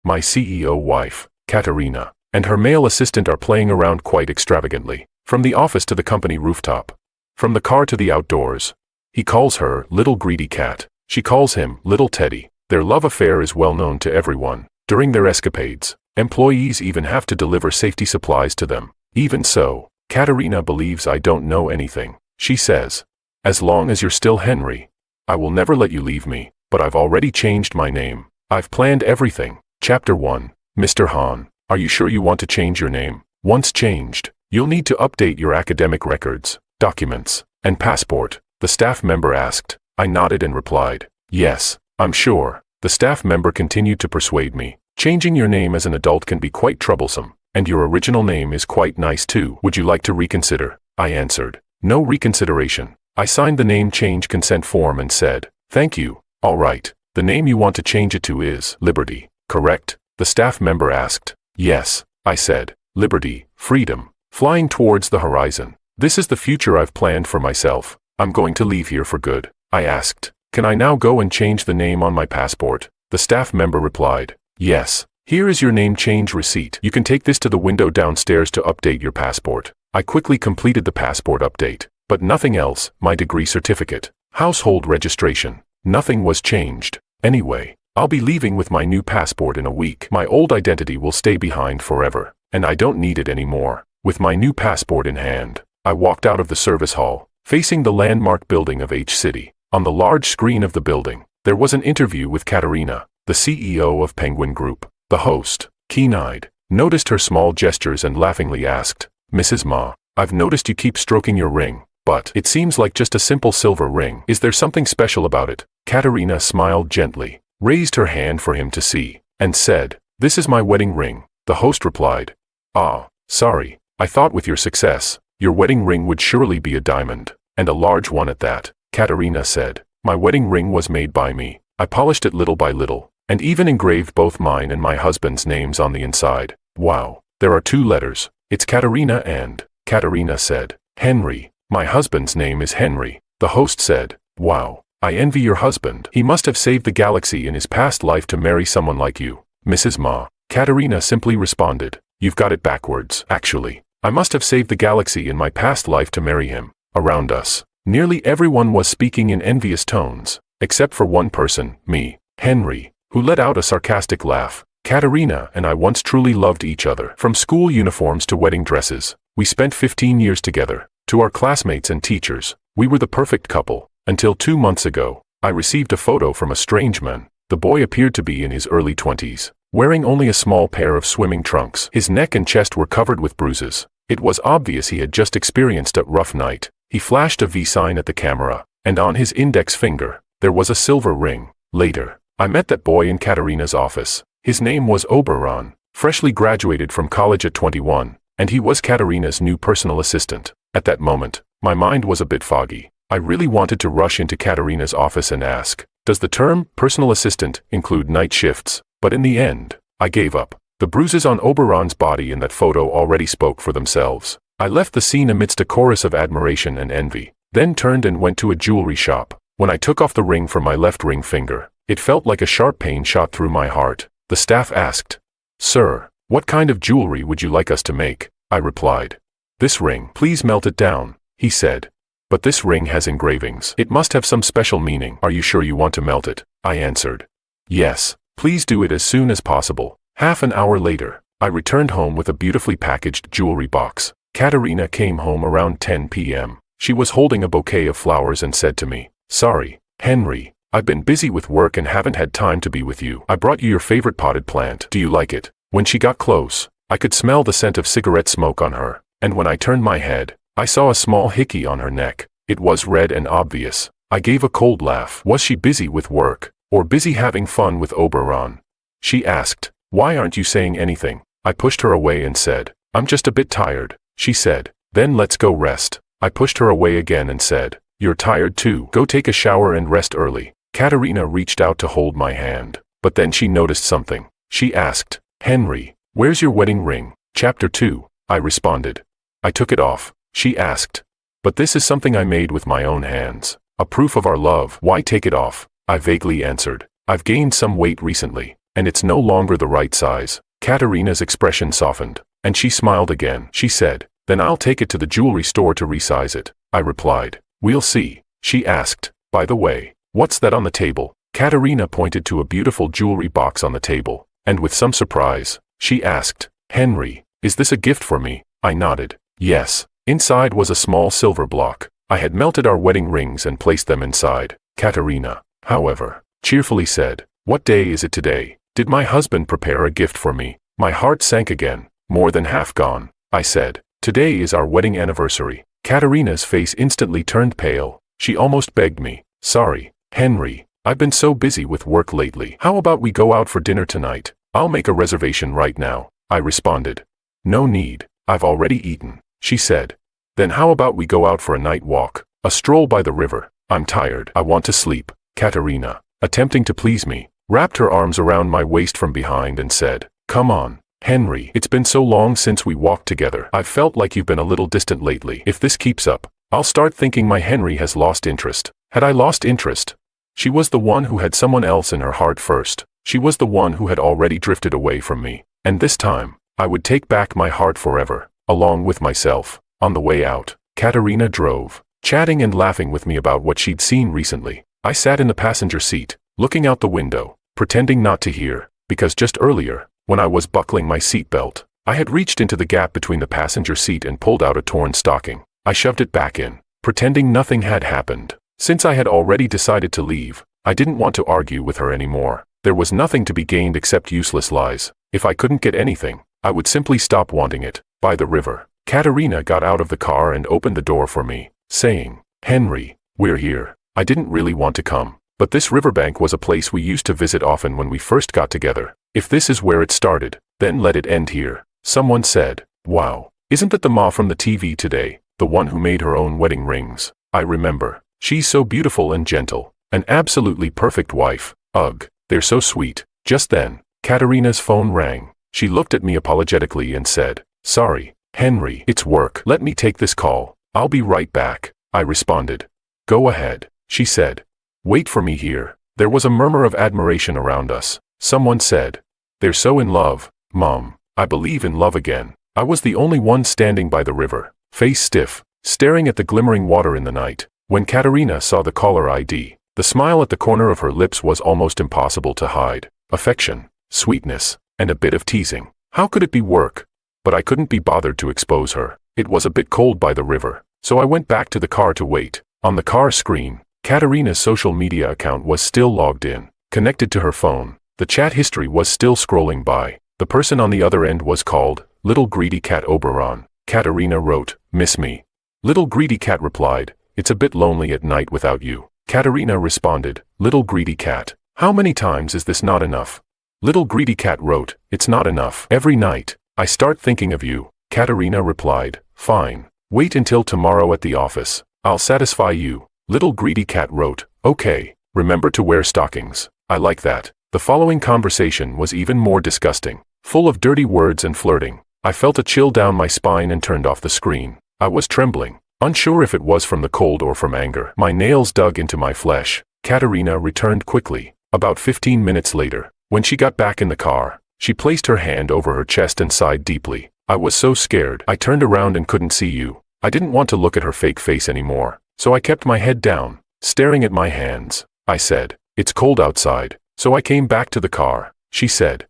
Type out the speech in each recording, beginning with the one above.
my CEO wife, Katerina, and her male assistant are playing around quite extravagantly. From the office to the company rooftop. From the car to the outdoors. He calls her Little Greedy Cat. She calls him Little Teddy. Their love affair is well known to everyone. During their escapades, employees even have to deliver safety supplies to them. Even so, Katerina believes I don't know anything. She says, "As long as you're still Henry, I will never let you leave me, but I've already changed my name. I've planned everything." Chapter 1. Mr. Hahn, are you sure you want to change your name? Once changed, you'll need to update your academic records, documents, and passport, the staff member asked. I nodded and replied, "Yes, I'm sure." The staff member continued to persuade me. Changing your name as an adult can be quite troublesome, and your original name is quite nice too. Would you like to reconsider? I answered. No reconsideration. I signed the name change consent form and said, "Thank you." "All right, the name you want to change it to is Liberty, correct?" The staff member asked. "Yes," I said. Liberty, freedom, flying towards the horizon. This is the future I've planned for myself. I'm going to leave here for good. I asked, "Can I now go and change the name on my passport?" The staff member replied, "Yes. Here is your name change receipt. You can take this to the window downstairs to update your passport." I quickly completed the passport update, but nothing else. My degree certificate, household registration, nothing was changed. Anyway, I'll be leaving with my new passport in a week. My old identity will stay behind forever, and I don't need it anymore. With my new passport in hand, I walked out of the service hall, facing the landmark building of H City. On the large screen of the building, there was an interview with Katerina, the CEO of Penguin Group. The host, keen-eyed, noticed her small gestures and laughingly asked, "Mrs. Ma, I've noticed you keep stroking your ring, but it seems like just a simple silver ring. Is there something special about it?" Katerina smiled gently, raised her hand for him to see, and said, "This is my wedding ring." The host replied, "Ah, sorry, I thought with your success, your wedding ring would surely be a diamond, and a large one at that." Katerina said, "My wedding ring was made by me. I polished it little by little, and even engraved both mine and my husband's names on the inside." "Wow, there are 2 letters. It's Katerina and..." Katerina said, "Henry. My husband's name is Henry." The host said, "Wow, I envy your husband. He must have saved the galaxy in his past life to marry someone like you." "Mrs. Ma," Katerina simply responded, "You've got it backwards. Actually, I must have saved the galaxy in my past life to marry him." Around us, nearly everyone was speaking in envious tones, except for one person, me, Henry, who let out a sarcastic laugh. Katerina and I once truly loved each other. From school uniforms to wedding dresses, we spent 15 years together. To our classmates and teachers, we were the perfect couple. Until 2 months ago, I received a photo from a strange man. The boy appeared to be in his early 20s, wearing only a small pair of swimming trunks. His neck and chest were covered with bruises. It was obvious he had just experienced a rough night. He flashed a V sign at the camera, and on his index finger, there was a silver ring. Later, I met that boy in Katerina's office. His name was Oberon, freshly graduated from college at 21, and he was Katerina's new personal assistant. At that moment, my mind was a bit foggy. I really wanted to rush into Katerina's office and ask, "Does the term personal assistant include night shifts?" But in the end, I gave up. The bruises on Oberon's body in that photo already spoke for themselves. I left the scene amidst a chorus of admiration and envy, then turned and went to a jewelry shop. When I took off the ring from my left ring finger, it felt like a sharp pain shot through my heart. The staff asked, "Sir, what kind of jewelry would you like us to make?" I replied, "This ring, please melt it down," he said. "But this ring has engravings. It must have some special meaning. Are you sure you want to melt it?" I answered. "Yes, please do it as soon as possible." Half an hour later, I returned home with a beautifully packaged jewelry box. Katerina came home around 10 p.m. She was holding a bouquet of flowers and said to me, "Sorry, Henry, I've been busy with work and haven't had time to be with you. I brought you your favorite potted plant. Do you like it?" When she got close, I could smell the scent of cigarette smoke on her, and when I turned my head, I saw a small hickey on her neck. It was red and obvious. I gave a cold laugh. Was she busy with work, or busy having fun with Oberon? She asked, "Why aren't you saying anything?" I pushed her away and said, "I'm just a bit tired." She said, "Then let's go rest." I pushed her away again and said, "You're tired too. Go take a shower and rest early." Katerina reached out to hold my hand, but then she noticed something. She asked, "Henry, where's your wedding ring?" Chapter 2, I responded. "I took it off." She asked, "But this is something I made with my own hands. A proof of our love. Why take it off?" I vaguely answered, "I've gained some weight recently, and it's no longer the right size. Katerina's expression softened, and she smiled again. She said, "Then I'll take it to the jewelry store to resize it." I replied, "We'll see." She asked, "By the way, what's that on the table?" Katerina pointed to a beautiful jewelry box on the table, and with some surprise, she asked, "Henry, is this a gift for me?" I nodded. Yes. Inside was a small silver block. I had melted our wedding rings and placed them inside. Katerina, however, cheerfully said, "What day is it today? Did my husband prepare a gift for me?" My heart sank again, more than half gone. I said, "Today is our wedding anniversary." Katerina's face instantly turned pale. She almost begged me, "Sorry, Henry, I've been so busy with work lately. How about we go out for dinner tonight? I'll make a reservation right now." I responded, "No need, I've already eaten." She said, "Then how about we go out for a night walk, a stroll by the river? I'm tired. I want to sleep." Katerina, attempting to please me, wrapped her arms around my waist from behind and said, "Come on, Henry. It's been so long since we walked together. I've felt like you've been a little distant lately. If this keeps up, I'll start thinking my Henry has lost interest." Had I lost interest? She was the one who had someone else in her heart first. She was the one who had already drifted away from me. And this time, I would take back my heart forever, along with myself. On the way out, Katerina drove, chatting and laughing with me about what she'd seen recently. I sat in the passenger seat, looking out the window, pretending not to hear, because just earlier, when I was buckling my seatbelt, I had reached into the gap between the passenger seat and pulled out a torn stocking. I shoved it back in, pretending nothing had happened. Since I had already decided to leave, I didn't want to argue with her anymore. There was nothing to be gained except useless lies. If I couldn't get anything, I would simply stop wanting it. By the river, Katerina got out of the car and opened the door for me, saying, "Henry, we're here." I didn't really want to come, but this riverbank was a place we used to visit often when we first got together. If this is where it started, then let it end here. Someone said, "Wow, isn't that the Ma from the TV today, the one who made her own wedding rings?" I remember. She's so beautiful and gentle, an absolutely perfect wife. Ugh, they're so sweet. Just then, Katerina's phone rang. She looked at me apologetically and said, "Sorry, Henry, it's work. Let me take this call. I'll be right back." I responded. "Go ahead," she said. "Wait for me here." There was a murmur of admiration around us. Someone said, "They're so in love, Mom." I believe in love again. I was the only one standing by the river, face stiff, staring at the glimmering water in the night. When Katerina saw the caller ID, the smile at the corner of her lips was almost impossible to hide. Affection, sweetness, and a bit of teasing. How could it be work? But I couldn't be bothered to expose her. It was a bit cold by the river, so I went back to the car to wait. On the car screen, Katerina's social media account was still logged in, connected to her phone. The chat history was still scrolling by. The person on the other end was called Little Greedy Cat Oberon. Katerina wrote, "Miss me?" Little Greedy Cat replied, "It's a bit lonely at night without you." Katerina responded, "Little Greedy Cat, how many times is this not enough?" Little Greedy Cat wrote, "It's not enough. Every night, I start thinking of you." Katerina replied, "Fine. Wait until tomorrow at the office. I'll satisfy you." Little Greedy Cat wrote, "Okay, remember to wear stockings." I like that. The following conversation was even more disgusting, full of dirty words and flirting. I felt a chill down my spine and turned off the screen. I was trembling, unsure if it was from the cold or from anger. My nails dug into my flesh. Katerina returned quickly. About 15 minutes later, when she got back in the car, she placed her hand over her chest and sighed deeply. I was so scared. I turned around and couldn't see you. I didn't want to look at her fake face anymore, so I kept my head down, staring at my hands. I said, "It's cold outside, so I came back to the car." She said,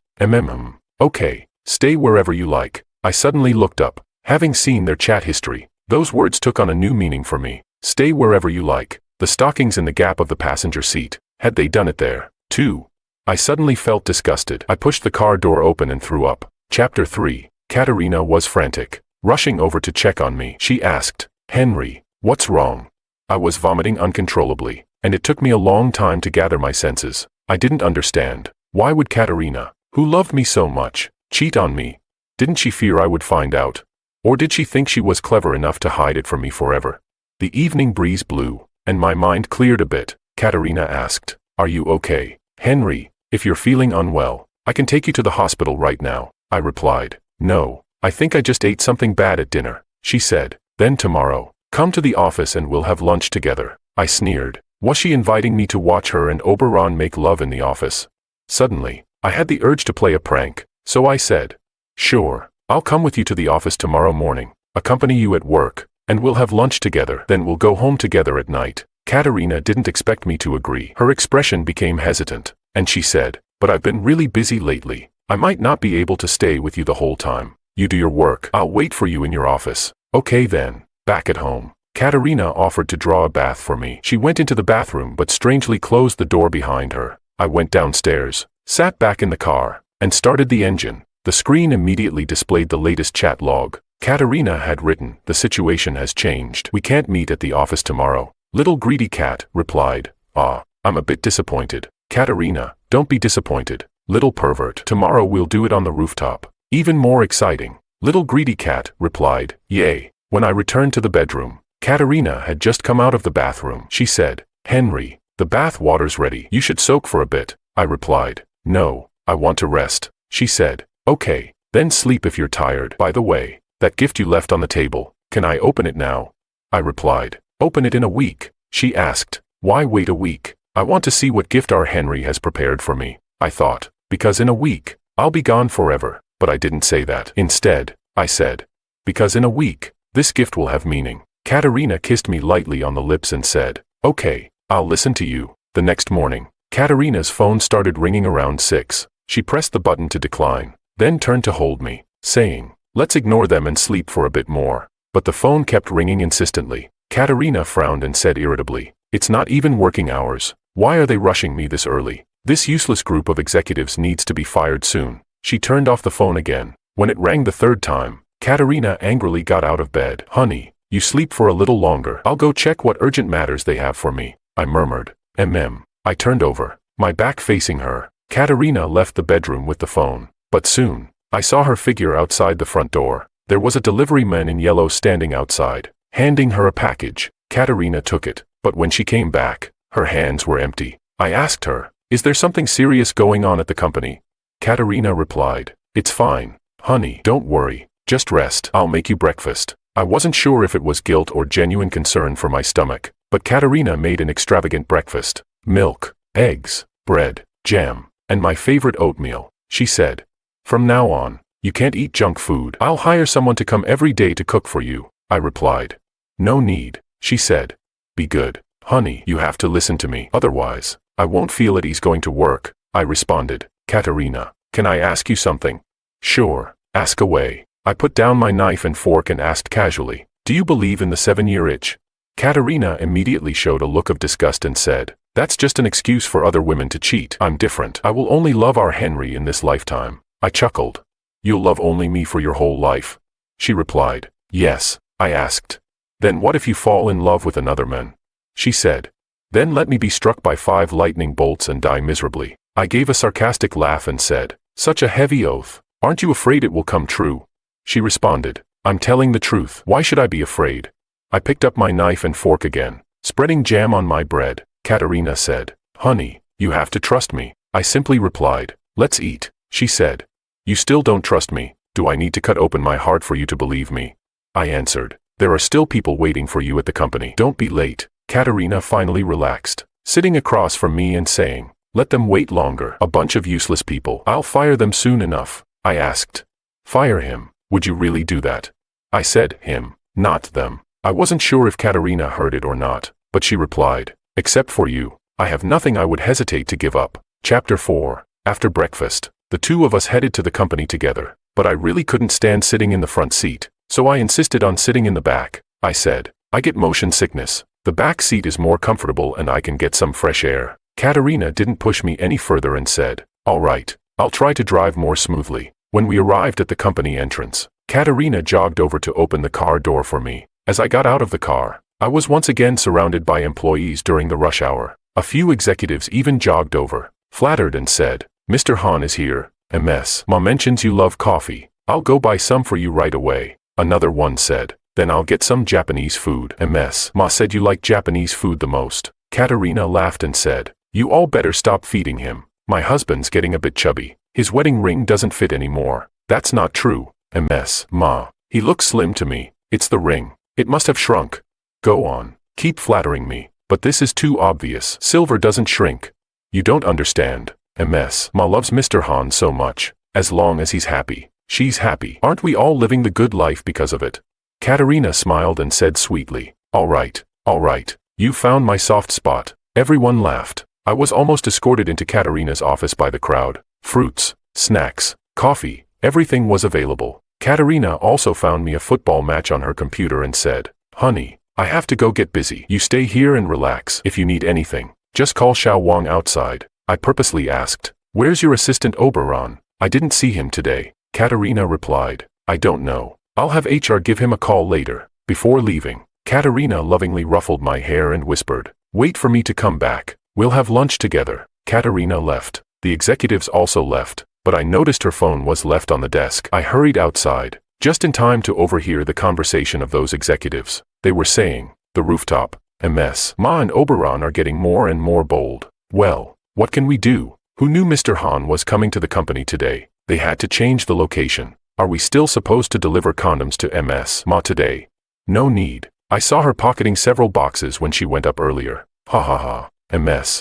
Okay, stay wherever you like." I suddenly looked up, having seen their chat history. Those words took on a new meaning for me. Stay wherever you like. The stockings in the gap of the passenger seat. Had they done it there, too? I suddenly felt disgusted. I pushed the car door open and threw up. Chapter 3. Katerina was frantic, rushing over to check on me. She asked, "Henry, what's wrong?" I was vomiting uncontrollably, and it took me a long time to gather my senses. I didn't understand. Why would Katerina, who loved me so much, cheat on me? Didn't she fear I would find out? Or did she think she was clever enough to hide it from me forever? The evening breeze blew, and my mind cleared a bit. Katerina asked, "Are you okay, Henry? If you're feeling unwell, I can take you to the hospital right now." I replied, "No, I think I just ate something bad at dinner." She said, "Then tomorrow, come to the office and we'll have lunch together." I sneered. Was she inviting me to watch her and Oberon make love in the office? Suddenly, I had the urge to play a prank, so I said, "Sure, I'll come with you to the office tomorrow morning, accompany you at work, and we'll have lunch together, then we'll go home together at night." Katerina didn't expect me to agree. Her expression became hesitant, and she said, "But I've been really busy lately. I might not be able to stay with you the whole time. You do your work. I'll wait for you in your office." "Okay then." Back at home, Katerina offered to draw a bath for me. She went into the bathroom but strangely closed the door behind her. I went downstairs, sat back in the car, and started the engine. The screen immediately displayed the latest chat log. Katerina had written, "The situation has changed. We can't meet at the office tomorrow." Little Greedy Cat replied, "I'm a bit disappointed." "Katerina, don't be disappointed, little pervert. Tomorrow we'll do it on the rooftop. Even more exciting." Little Greedy Cat replied, "Yay." When I returned to the bedroom, Katerina had just come out of the bathroom. She said, "Henry, the bath water's ready. You should soak for a bit." I replied, "No, I want to rest." She said, "Okay, then sleep if you're tired. By the way, that gift you left on the table, can I open it now?" I replied, "Open it in a week." She asked, "Why wait a week? I want to see what gift our Henry has prepared for me." I thought, because in a week, I'll be gone forever, but I didn't say that. Instead, I said, because in a week, this gift will have meaning. Katerina kissed me lightly on the lips and said, "Okay, I'll listen to you." The next morning, Katerina's phone started ringing around 6. She pressed the button to decline, then turned to hold me, saying, "Let's ignore them and sleep for a bit more." But the phone kept ringing insistently. Katerina frowned and said irritably, "It's not even working hours. Why are they rushing me this early? This useless group of executives needs to be fired soon." She turned off the phone again. When it rang the third time, Katerina angrily got out of bed. "Honey, you sleep for a little longer. I'll go check what urgent matters they have for me," I murmured. I turned over, my back facing her. Katerina left the bedroom with the phone. But soon, I saw her figure outside the front door. There was a delivery man in yellow standing outside, handing her a package. Katerina took it, but when she came back, her hands were empty. I asked her, "Is there something serious going on at the company?" Katerina replied, "It's fine, honey, don't worry, just rest. I'll make you breakfast." I wasn't sure if it was guilt or genuine concern for my stomach, but Katerina made an extravagant breakfast. Milk, eggs, bread, jam, and my favorite oatmeal. She said, "From now on, you can't eat junk food. I'll hire someone to come every day to cook for you." I replied, "No need." She said, "Be good, honey, you have to listen to me. Otherwise, I won't feel at ease going to work." I responded, "Katerina, can I ask you something?" "Sure, ask away." I put down my knife and fork and asked casually, "Do you believe in the 7-year itch?" Katerina immediately showed a look of disgust and said, "That's just an excuse for other women to cheat. I'm different. I will only love our Henry in this lifetime." I chuckled. "You'll love only me for your whole life?" She replied, "Yes." I asked, "Then what if you fall in love with another man?" She said, "Then let me be struck by 5 lightning bolts and die miserably." I gave a sarcastic laugh and said, "Such a heavy oath. Aren't you afraid it will come true?" She responded, "I'm telling the truth. Why should I be afraid?" I picked up my knife and fork again, spreading jam on my bread. Katerina said, "Honey, you have to trust me." I simply replied, "Let's eat." She said, "You still don't trust me. Do I need to cut open my heart for you to believe me?" I answered, "There are still people waiting for you at the company. Don't be late." Katerina finally relaxed, sitting across from me and saying, "Let them wait longer. A bunch of useless people. I'll fire them soon enough." I asked, "Fire him? Would you really do that?" I said him, not them. I wasn't sure if Katerina heard it or not, but she replied, "Except for you, I have nothing I would hesitate to give up." Chapter 4. After breakfast, the two of us headed to the company together, but I really couldn't stand sitting in the front seat, so I insisted on sitting in the back. I said, "I get motion sickness. The back seat is more comfortable and I can get some fresh air." Katerina didn't push me any further and said, "All right, I'll try to drive more smoothly." When we arrived at the company entrance, Katerina jogged over to open the car door for me. As I got out of the car, I was once again surrounded by employees during the rush hour. A few executives even jogged over, flattered and said, "Mr. Han is here. MS. Ma mentions you love coffee. I'll go buy some for you right away." Another one said, "Then I'll get some Japanese food. MS. Ma said you like Japanese food the most." Katerina laughed and said, "You all better stop feeding him. My husband's getting a bit chubby. His wedding ring doesn't fit anymore." "That's not true. MS. Ma. He looks slim to me. It's the ring. It must have shrunk." "Go on. Keep flattering me. But this is too obvious. Silver doesn't shrink." "You don't understand. Ma loves Mr. Han so much. As long as he's happy, she's happy. Aren't we all living the good life because of it? Katerina smiled and said sweetly, all right. You found my soft spot. Everyone laughed. I was almost escorted into Katerina's office by the crowd. Fruits, snacks, coffee, everything was available. Katerina also found me a football match on her computer and said, honey, I have to go get busy. You stay here and relax. If you need anything, just call Xiao Wang outside. I purposely asked, where's your assistant Oberon? I didn't see him today. Katerina replied, I don't know. I'll have HR give him a call later. Before leaving, Katerina lovingly ruffled my hair and whispered, wait for me to come back. We'll have lunch together. Katerina left. The executives also left, but I noticed her phone was left on the desk. I hurried outside, just in time to overhear the conversation of those executives. They were saying, the rooftop, Ma and Oberon are getting more and more bold. Well, what can we do? Who knew Mr. Han was coming to the company today? They had to change the location. Are we still supposed to deliver condoms to Ma today? No need. I saw her pocketing several boxes when she went up earlier. Ha ha ha.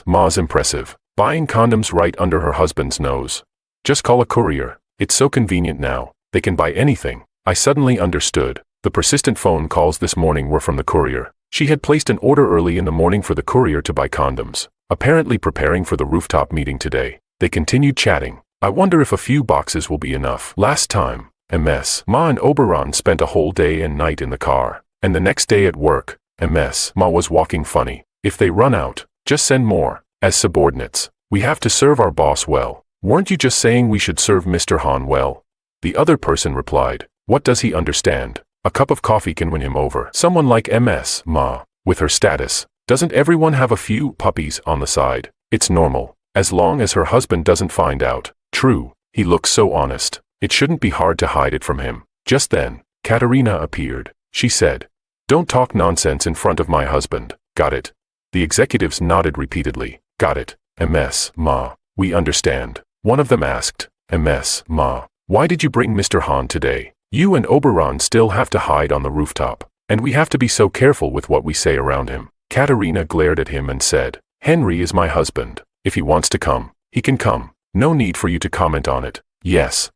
Ma's impressive. Buying condoms right under her husband's nose. Just call a courier. It's so convenient now. They can buy anything. I suddenly understood. The persistent phone calls this morning were from the courier. She had placed an order early in the morning for the courier to buy condoms, apparently preparing for the rooftop meeting today. They continued chatting. I wonder if a few boxes will be enough. Last time, Ma and Oberon spent a whole day and night in the car, and the next day at work, Ma was walking funny. If they run out, just send more. As subordinates, we have to serve our boss well. Weren't you just saying we should serve Mr. Han well? The other person replied, what does he understand? A cup of coffee can win him over. Someone like Ma, with her status, doesn't everyone have a few puppies on the side? It's normal, as long as her husband doesn't find out. True, he looks so honest. It shouldn't be hard to hide it from him. Just then, Katerina appeared. She said, don't talk nonsense in front of my husband. Got it? The executives nodded repeatedly. Got it, Ma. We understand. One of them asked, Ma, why did you bring Mr. Han today? You and Oberon still have to hide on the rooftop, and we have to be so careful with what we say around him. Katerina glared at him and said, Henry is my husband. If he wants to come, he can come. No need for you to comment on it. Yes.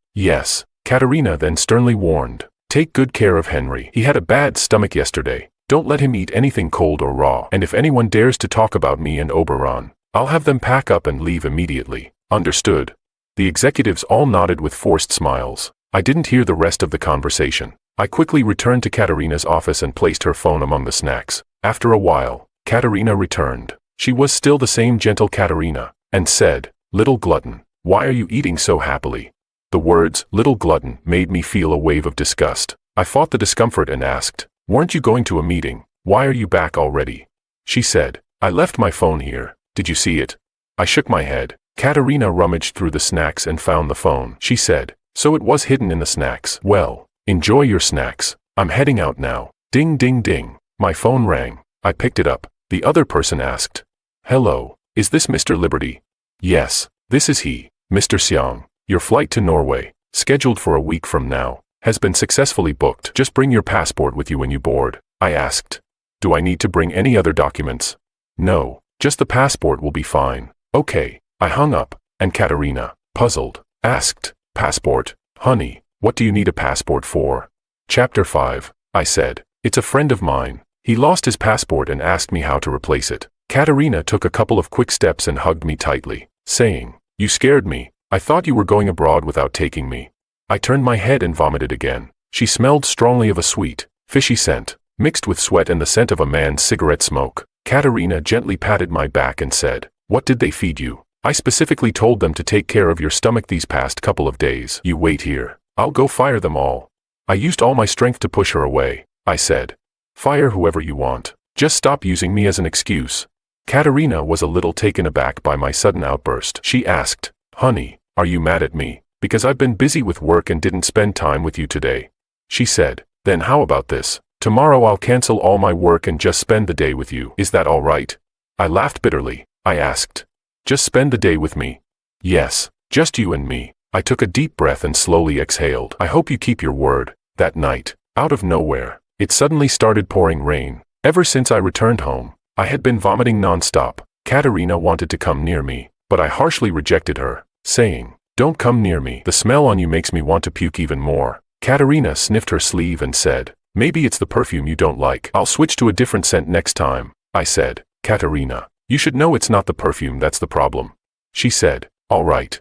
Katerina then sternly warned, take good care of Henry. He had a bad stomach yesterday. Don't let him eat anything cold or raw. And if anyone dares to talk about me and Oberon, I'll have them pack up and leave immediately. Understood? The executives all nodded with forced smiles. I didn't hear the rest of the conversation. I quickly returned to Katerina's office and placed her phone among the snacks. After a while, Katerina returned. She was still the same gentle Katerina, and said, little glutton, why are you eating so happily? The words, little glutton, made me feel a wave of disgust. I fought the discomfort and asked, weren't you going to a meeting? Why are you back already? She said, I left my phone here. Did you see it? I shook my head. Katerina rummaged through the snacks and found the phone. She said, so it was hidden in the snacks. Well, enjoy your snacks. I'm heading out now. Ding ding ding. My phone rang. I picked it up. The other person asked, hello, is this Mr. Liberty? Yes, this is he. Mr. Xiang, your flight to Norway, scheduled for a week from now, has been successfully booked. Just bring your passport with you when you board. I asked, do I need to bring any other documents? No, just the passport will be fine. Okay. I hung up, and Katerina, puzzled, asked, passport? Honey, what do you need a passport for? Chapter 5, I said, it's a friend of mine. He lost his passport and asked me how to replace it. Katerina took a couple of quick steps and hugged me tightly, saying, you scared me. I thought you were going abroad without taking me. I turned my head and vomited again. She smelled strongly of a sweet, fishy scent, mixed with sweat and the scent of a man's cigarette smoke. Katerina gently patted my back and said, what did they feed you? I specifically told them to take care of your stomach these past couple of days. You wait here. I'll go fire them all. I used all my strength to push her away. I said, fire whoever you want. Just stop using me as an excuse. Katerina was a little taken aback by my sudden outburst. She asked, honey, are you mad at me? Because I've been busy with work and didn't spend time with you today. She said, then how about this? Tomorrow I'll cancel all my work and just spend the day with you. Is that all right? I laughed bitterly. I asked, just spend the day with me? Yes, just you and me. I took a deep breath and slowly exhaled. I hope you keep your word. That night, out of nowhere, it suddenly started pouring rain. Ever since I returned home, I had been vomiting nonstop. Katerina wanted to come near me, but I harshly rejected her, saying, "Don't come near me. The smell on you makes me want to puke even more." Katerina sniffed her sleeve and said, "Maybe it's the perfume you don't like. I'll switch to a different scent next time." I said, "Katerina, you should know it's not the perfume that's the problem." She said, all right,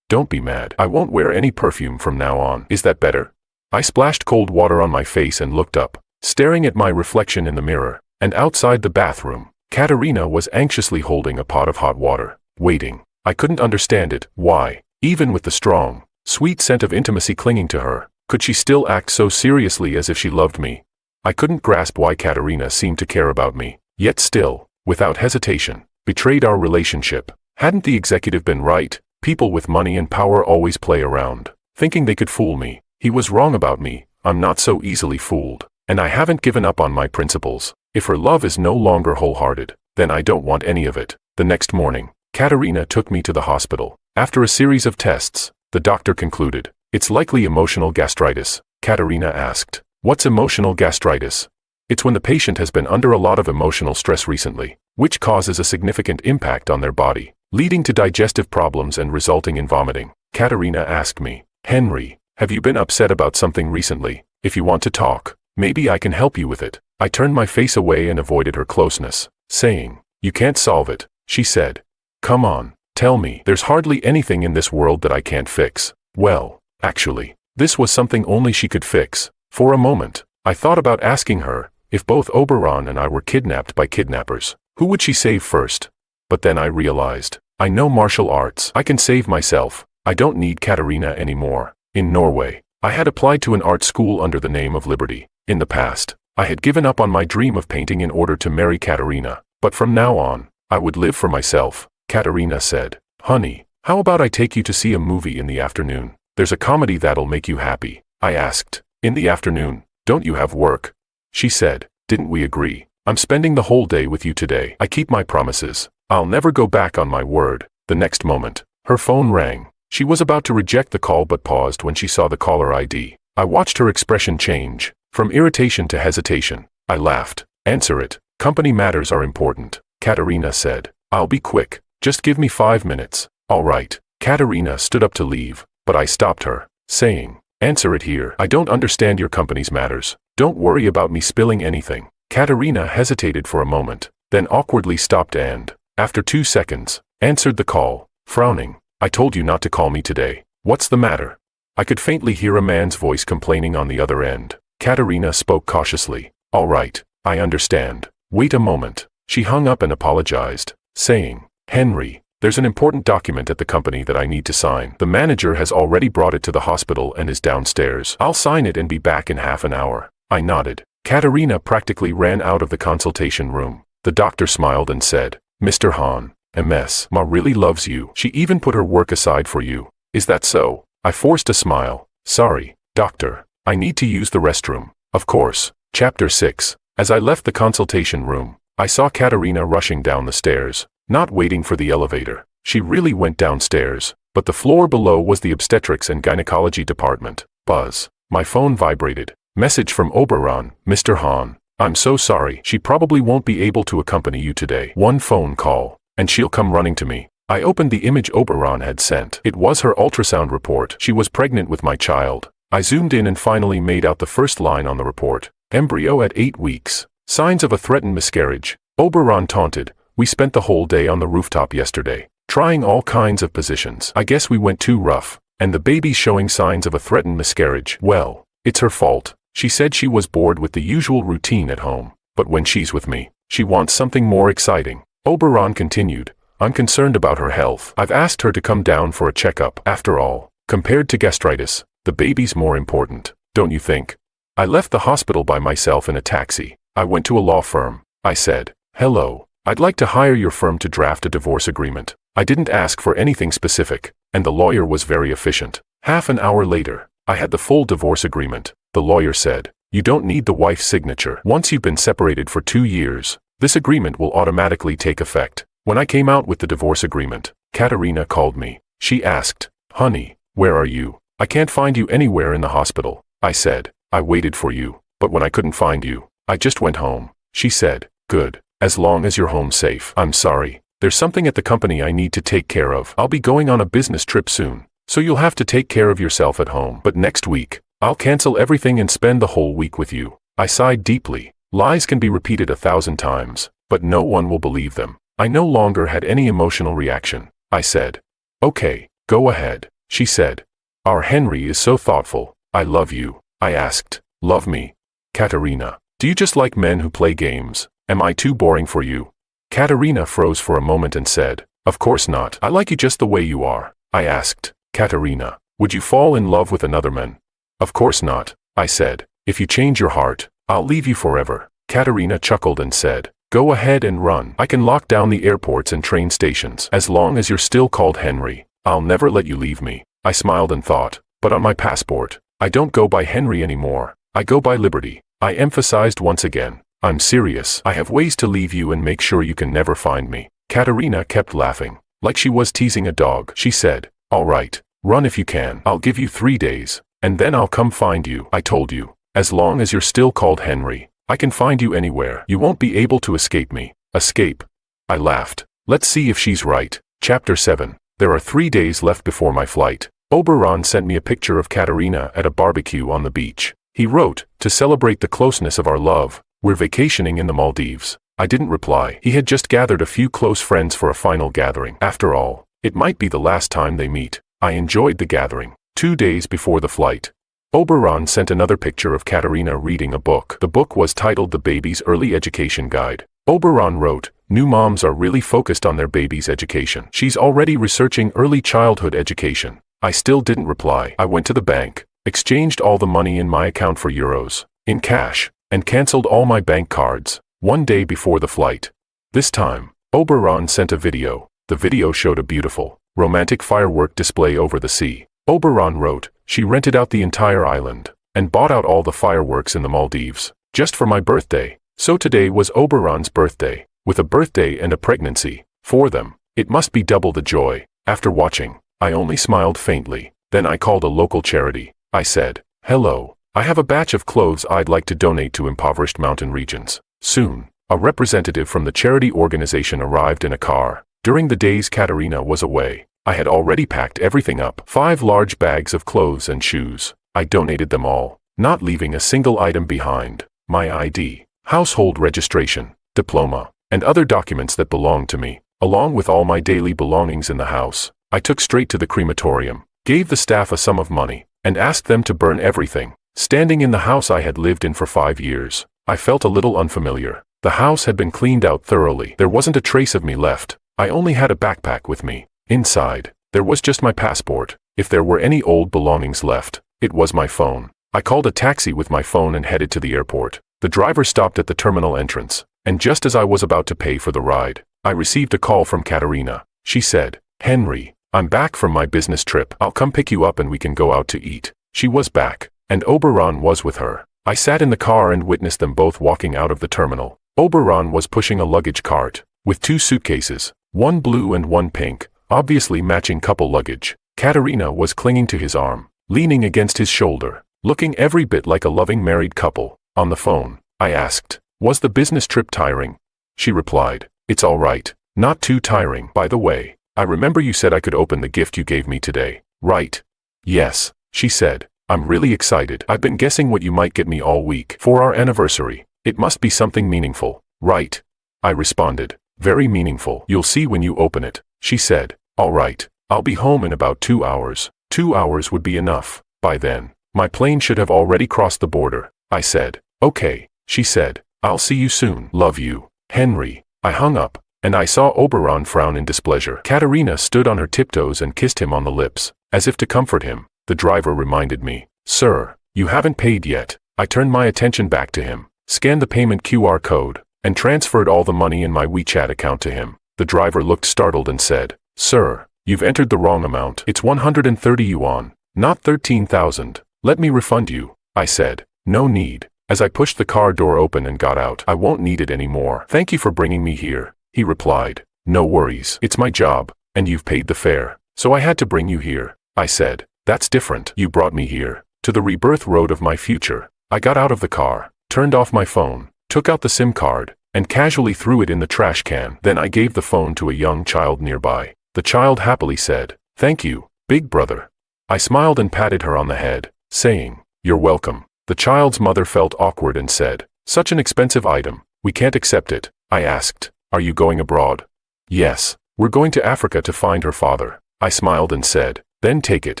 don't be mad. I won't wear any perfume from now on. Is that better?" I splashed cold water on my face and looked up, staring at my reflection in the mirror, and outside the bathroom, Katerina was anxiously holding a pot of hot water, waiting. I couldn't understand it. Why, even with the strong, sweet scent of intimacy clinging to her, could she still act so seriously as if she loved me? I couldn't grasp why Katerina seemed to care about me, yet still, without hesitation, betrayed our relationship. Hadn't the executive been right? People with money and power always play around, thinking they could fool me. He was wrong about me. I'm not so easily fooled, and I haven't given up on my principles. If her love is no longer wholehearted, then I don't want any of it. The next morning, Katerina took me to the hospital. After a series of tests, the doctor concluded, "It's likely emotional gastritis." Katerina asked, "What's emotional gastritis?" It's when the patient has been under a lot of emotional stress recently, which causes a significant impact on their body, leading to digestive problems and resulting in vomiting. Katerina asked me, "Henry, have you been upset about something recently? If you want to talk, maybe I can help you with it." I turned my face away and avoided her closeness, saying, "You can't solve it," she said. "Come on, tell me. There's hardly anything in this world that I can't fix." Well, actually, this was something only she could fix. For a moment, I thought about asking her, if both Oberon and I were kidnapped by kidnappers, who would she save first? But then I realized, I know martial arts. I can save myself. I don't need Katerina anymore. In Norway, I had applied to an art school under the name of Liberty. In the past, I had given up on my dream of painting in order to marry Katerina, but from now on, I would live for myself. Katerina said, "Honey, how about I take you to see a movie in the afternoon? There's a comedy that'll make you happy." I asked, "In the afternoon, don't you have work?" She said, "Didn't we agree? I'm spending the whole day with you today. I keep my promises. I'll never go back on my word." The next moment, her phone rang. She was about to reject the call but paused when she saw the caller ID. I watched her expression change, from irritation to hesitation. I laughed. "Answer it. Company matters are important." Katerina said, "I'll be quick. Just give me 5 minutes." "All right." Katerina stood up to leave, but I stopped her, saying, "Answer it here. I don't understand your company's matters. Don't worry about me spilling anything." Katerina hesitated for a moment, then awkwardly stopped and, after 2 seconds, answered the call, frowning. "I told you not to call me today. What's the matter?" I could faintly hear a man's voice complaining on the other end. Katerina spoke cautiously. "All right, I understand. Wait a moment." She hung up and apologized, saying, "Henry, there's an important document at the company that I need to sign. The manager has already brought it to the hospital and is downstairs. I'll sign it and be back in half an hour." I nodded. Katerina practically ran out of the consultation room. The doctor smiled and said, "Mr. Hahn, MS. Ma really loves you. She even put her work aside for you. Is that so?" I forced a smile. "Sorry, doctor. I need to use the restroom." "Of course." Chapter 6. As I left the consultation room, I saw Katerina rushing down the stairs, not waiting for the elevator. She really went downstairs, but the floor below was the obstetrics and gynecology department. Buzz. My phone vibrated. Message from Oberon, "Mr. Hahn. I'm so sorry. She probably won't be able to accompany you today. One phone call, and she'll come running to me." I opened the image Oberon had sent. It was her ultrasound report. She was pregnant with my child. I zoomed in and finally made out the first line on the report. Embryo at 8 weeks. Signs of a threatened miscarriage. Oberon taunted, "We spent the whole day on the rooftop yesterday, trying all kinds of positions. I guess we went too rough, and the baby's showing signs of a threatened miscarriage. Well, it's her fault." She said she was bored with the usual routine at home, but when she's with me, she wants something more exciting. Oberon continued, "I'm concerned about her health. I've asked her to come down for a checkup. After all, compared to gastritis, the baby's more important, don't you think?" I left the hospital by myself in a taxi. I went to a law firm. I said, "Hello, I'd like to hire your firm to draft a divorce agreement." I didn't ask for anything specific, and the lawyer was very efficient. Half an hour later, I had the full divorce agreement. The lawyer said, "You don't need the wife's signature. Once you've been separated for 2 years, this agreement will automatically take effect." When I came out with the divorce agreement, Katerina called me. She asked, "Honey, where are you? I can't find you anywhere in the hospital." I said, "I waited for you, but when I couldn't find you, I just went home." She said, "Good, as long as you're home safe." "I'm sorry, There's something at the company I need to take care of. I'll be going on a business trip soon, so you'll have to take care of yourself at home. But next week, I'll cancel everything and spend the whole week with you. I sighed deeply. Lies can be repeated 1,000 times, but no one will believe them. I no longer had any emotional reaction. I said, "Okay, go ahead," she said. "Our Henry is so thoughtful. I love you." I asked, "Love me? Katerina, do you just like men who play games? Am I too boring for you?" Katerina froze for a moment and said, "Of course not. I like you just the way you are." I asked, "Katerina, would you fall in love with another man?" "Of course not," I said. "If you change your heart, I'll leave you forever." Katerina chuckled and said, "Go ahead and run. I can lock down the airports and train stations. As long as you're still called Henry, I'll never let you leave me." I smiled and thought, "But on my passport, I don't go by Henry anymore. I go by Liberty." I emphasized once again, "I'm serious. I have ways to leave you and make sure you can never find me." Katerina kept laughing, like she was teasing a dog. She said, "All right, run if you can. I'll give you 3 days, and then I'll come find you." I told you, as long as you're still called Henry, I can find you anywhere. You won't be able to escape me. Escape? I laughed. Let's see if she's right. Chapter 7. There are 3 days left before my flight. Oberon sent me a picture of Katerina at a barbecue on the beach. He wrote, "To celebrate the closeness of our love, we're vacationing in the Maldives." I didn't reply. He had just gathered a few close friends for a final gathering. After all, it might be the last time they meet. I enjoyed the gathering. 2 days before the flight, Oberon sent another picture of Katerina reading a book. The book was titled The Baby's Early Education Guide. Oberon wrote, "New moms are really focused on their baby's education. She's already researching early childhood education." I still didn't reply. I went to the bank, exchanged all the money in my account for euros, in cash, and canceled all my bank cards. 1 day before the flight. This time, Oberon sent a video. The video showed a beautiful, romantic firework display over the sea. Oberon wrote, "She rented out the entire island, and bought out all the fireworks in the Maldives, just for my birthday." So today was Oberon's birthday, with a birthday and a pregnancy. For them, it must be double the joy. After watching, I only smiled faintly. Then I called a local charity. I said, "Hello, I have a batch of clothes I'd like to donate to impoverished mountain regions." Soon, a representative from the charity organization arrived in a car. During the days Katerina was away, I had already packed everything up. 5 large bags of clothes and shoes. I donated them all, not leaving a single item behind. My ID, household registration, diploma, and other documents that belonged to me, along with all my daily belongings in the house, I took straight to the crematorium, gave the staff a sum of money, and asked them to burn everything. Standing in the house I had lived in for 5 years, I felt a little unfamiliar. The house had been cleaned out thoroughly. There wasn't a trace of me left. I only had a backpack with me. Inside, there was just my passport. If there were any old belongings left, it was my phone. I called a taxi with my phone and headed to the airport. The driver stopped at the terminal entrance, and just as I was about to pay for the ride, I received a call from Katerina. She said, "Henry, I'm back from my business trip. I'll come pick you up and we can go out to eat." She was back, and Oberon was with her. I sat in the car and witnessed them both walking out of the terminal. Oberon was pushing a luggage cart, with 2 suitcases, one blue and one pink, obviously matching couple luggage. Katerina was clinging to his arm, leaning against his shoulder, looking every bit like a loving married couple. On the phone, I asked, "Was the business trip tiring?" She replied, "It's all right, not too tiring. By the way, I remember you said I could open the gift you gave me today, right?" "Yes," she said. "I'm really excited. I've been guessing what you might get me all week. For our anniversary, it must be something meaningful, right?" I responded, "Very meaningful. You'll see when you open it." She said, "All right, I'll be home in about 2 hours. 2 hours would be enough. By then, my plane should have already crossed the border." I said, "Okay." She said, "I'll see you soon. Love you, Henry." I hung up, and I saw Oberon frown in displeasure. Katerina stood on her tiptoes and kissed him on the lips, as if to comfort him. The driver reminded me, "Sir, you haven't paid yet." I turned my attention back to him, scanned the payment QR code, and transferred all the money in my WeChat account to him. The driver looked startled and said, "Sir, you've entered the wrong amount. It's 130 yuan, not 13,000. Let me refund you." I said, "No need." As I pushed the car door open and got out, "I won't need it anymore. Thank you for bringing me here." He replied, "No worries. It's my job, and you've paid the fare, so I had to bring you here." I said, "That's different. You brought me here, to the rebirth road of my future." I got out of the car, turned off my phone, took out the SIM card, and casually threw it in the trash can. Then I gave the phone to a young child nearby. The child happily said, "Thank you, big brother." I smiled and patted her on the head, saying, "You're welcome." The child's mother felt awkward and said, "Such an expensive item, we can't accept it." I asked, "Are you going abroad?" "Yes, we're going to Africa to find her father." I smiled and said, "Then take it.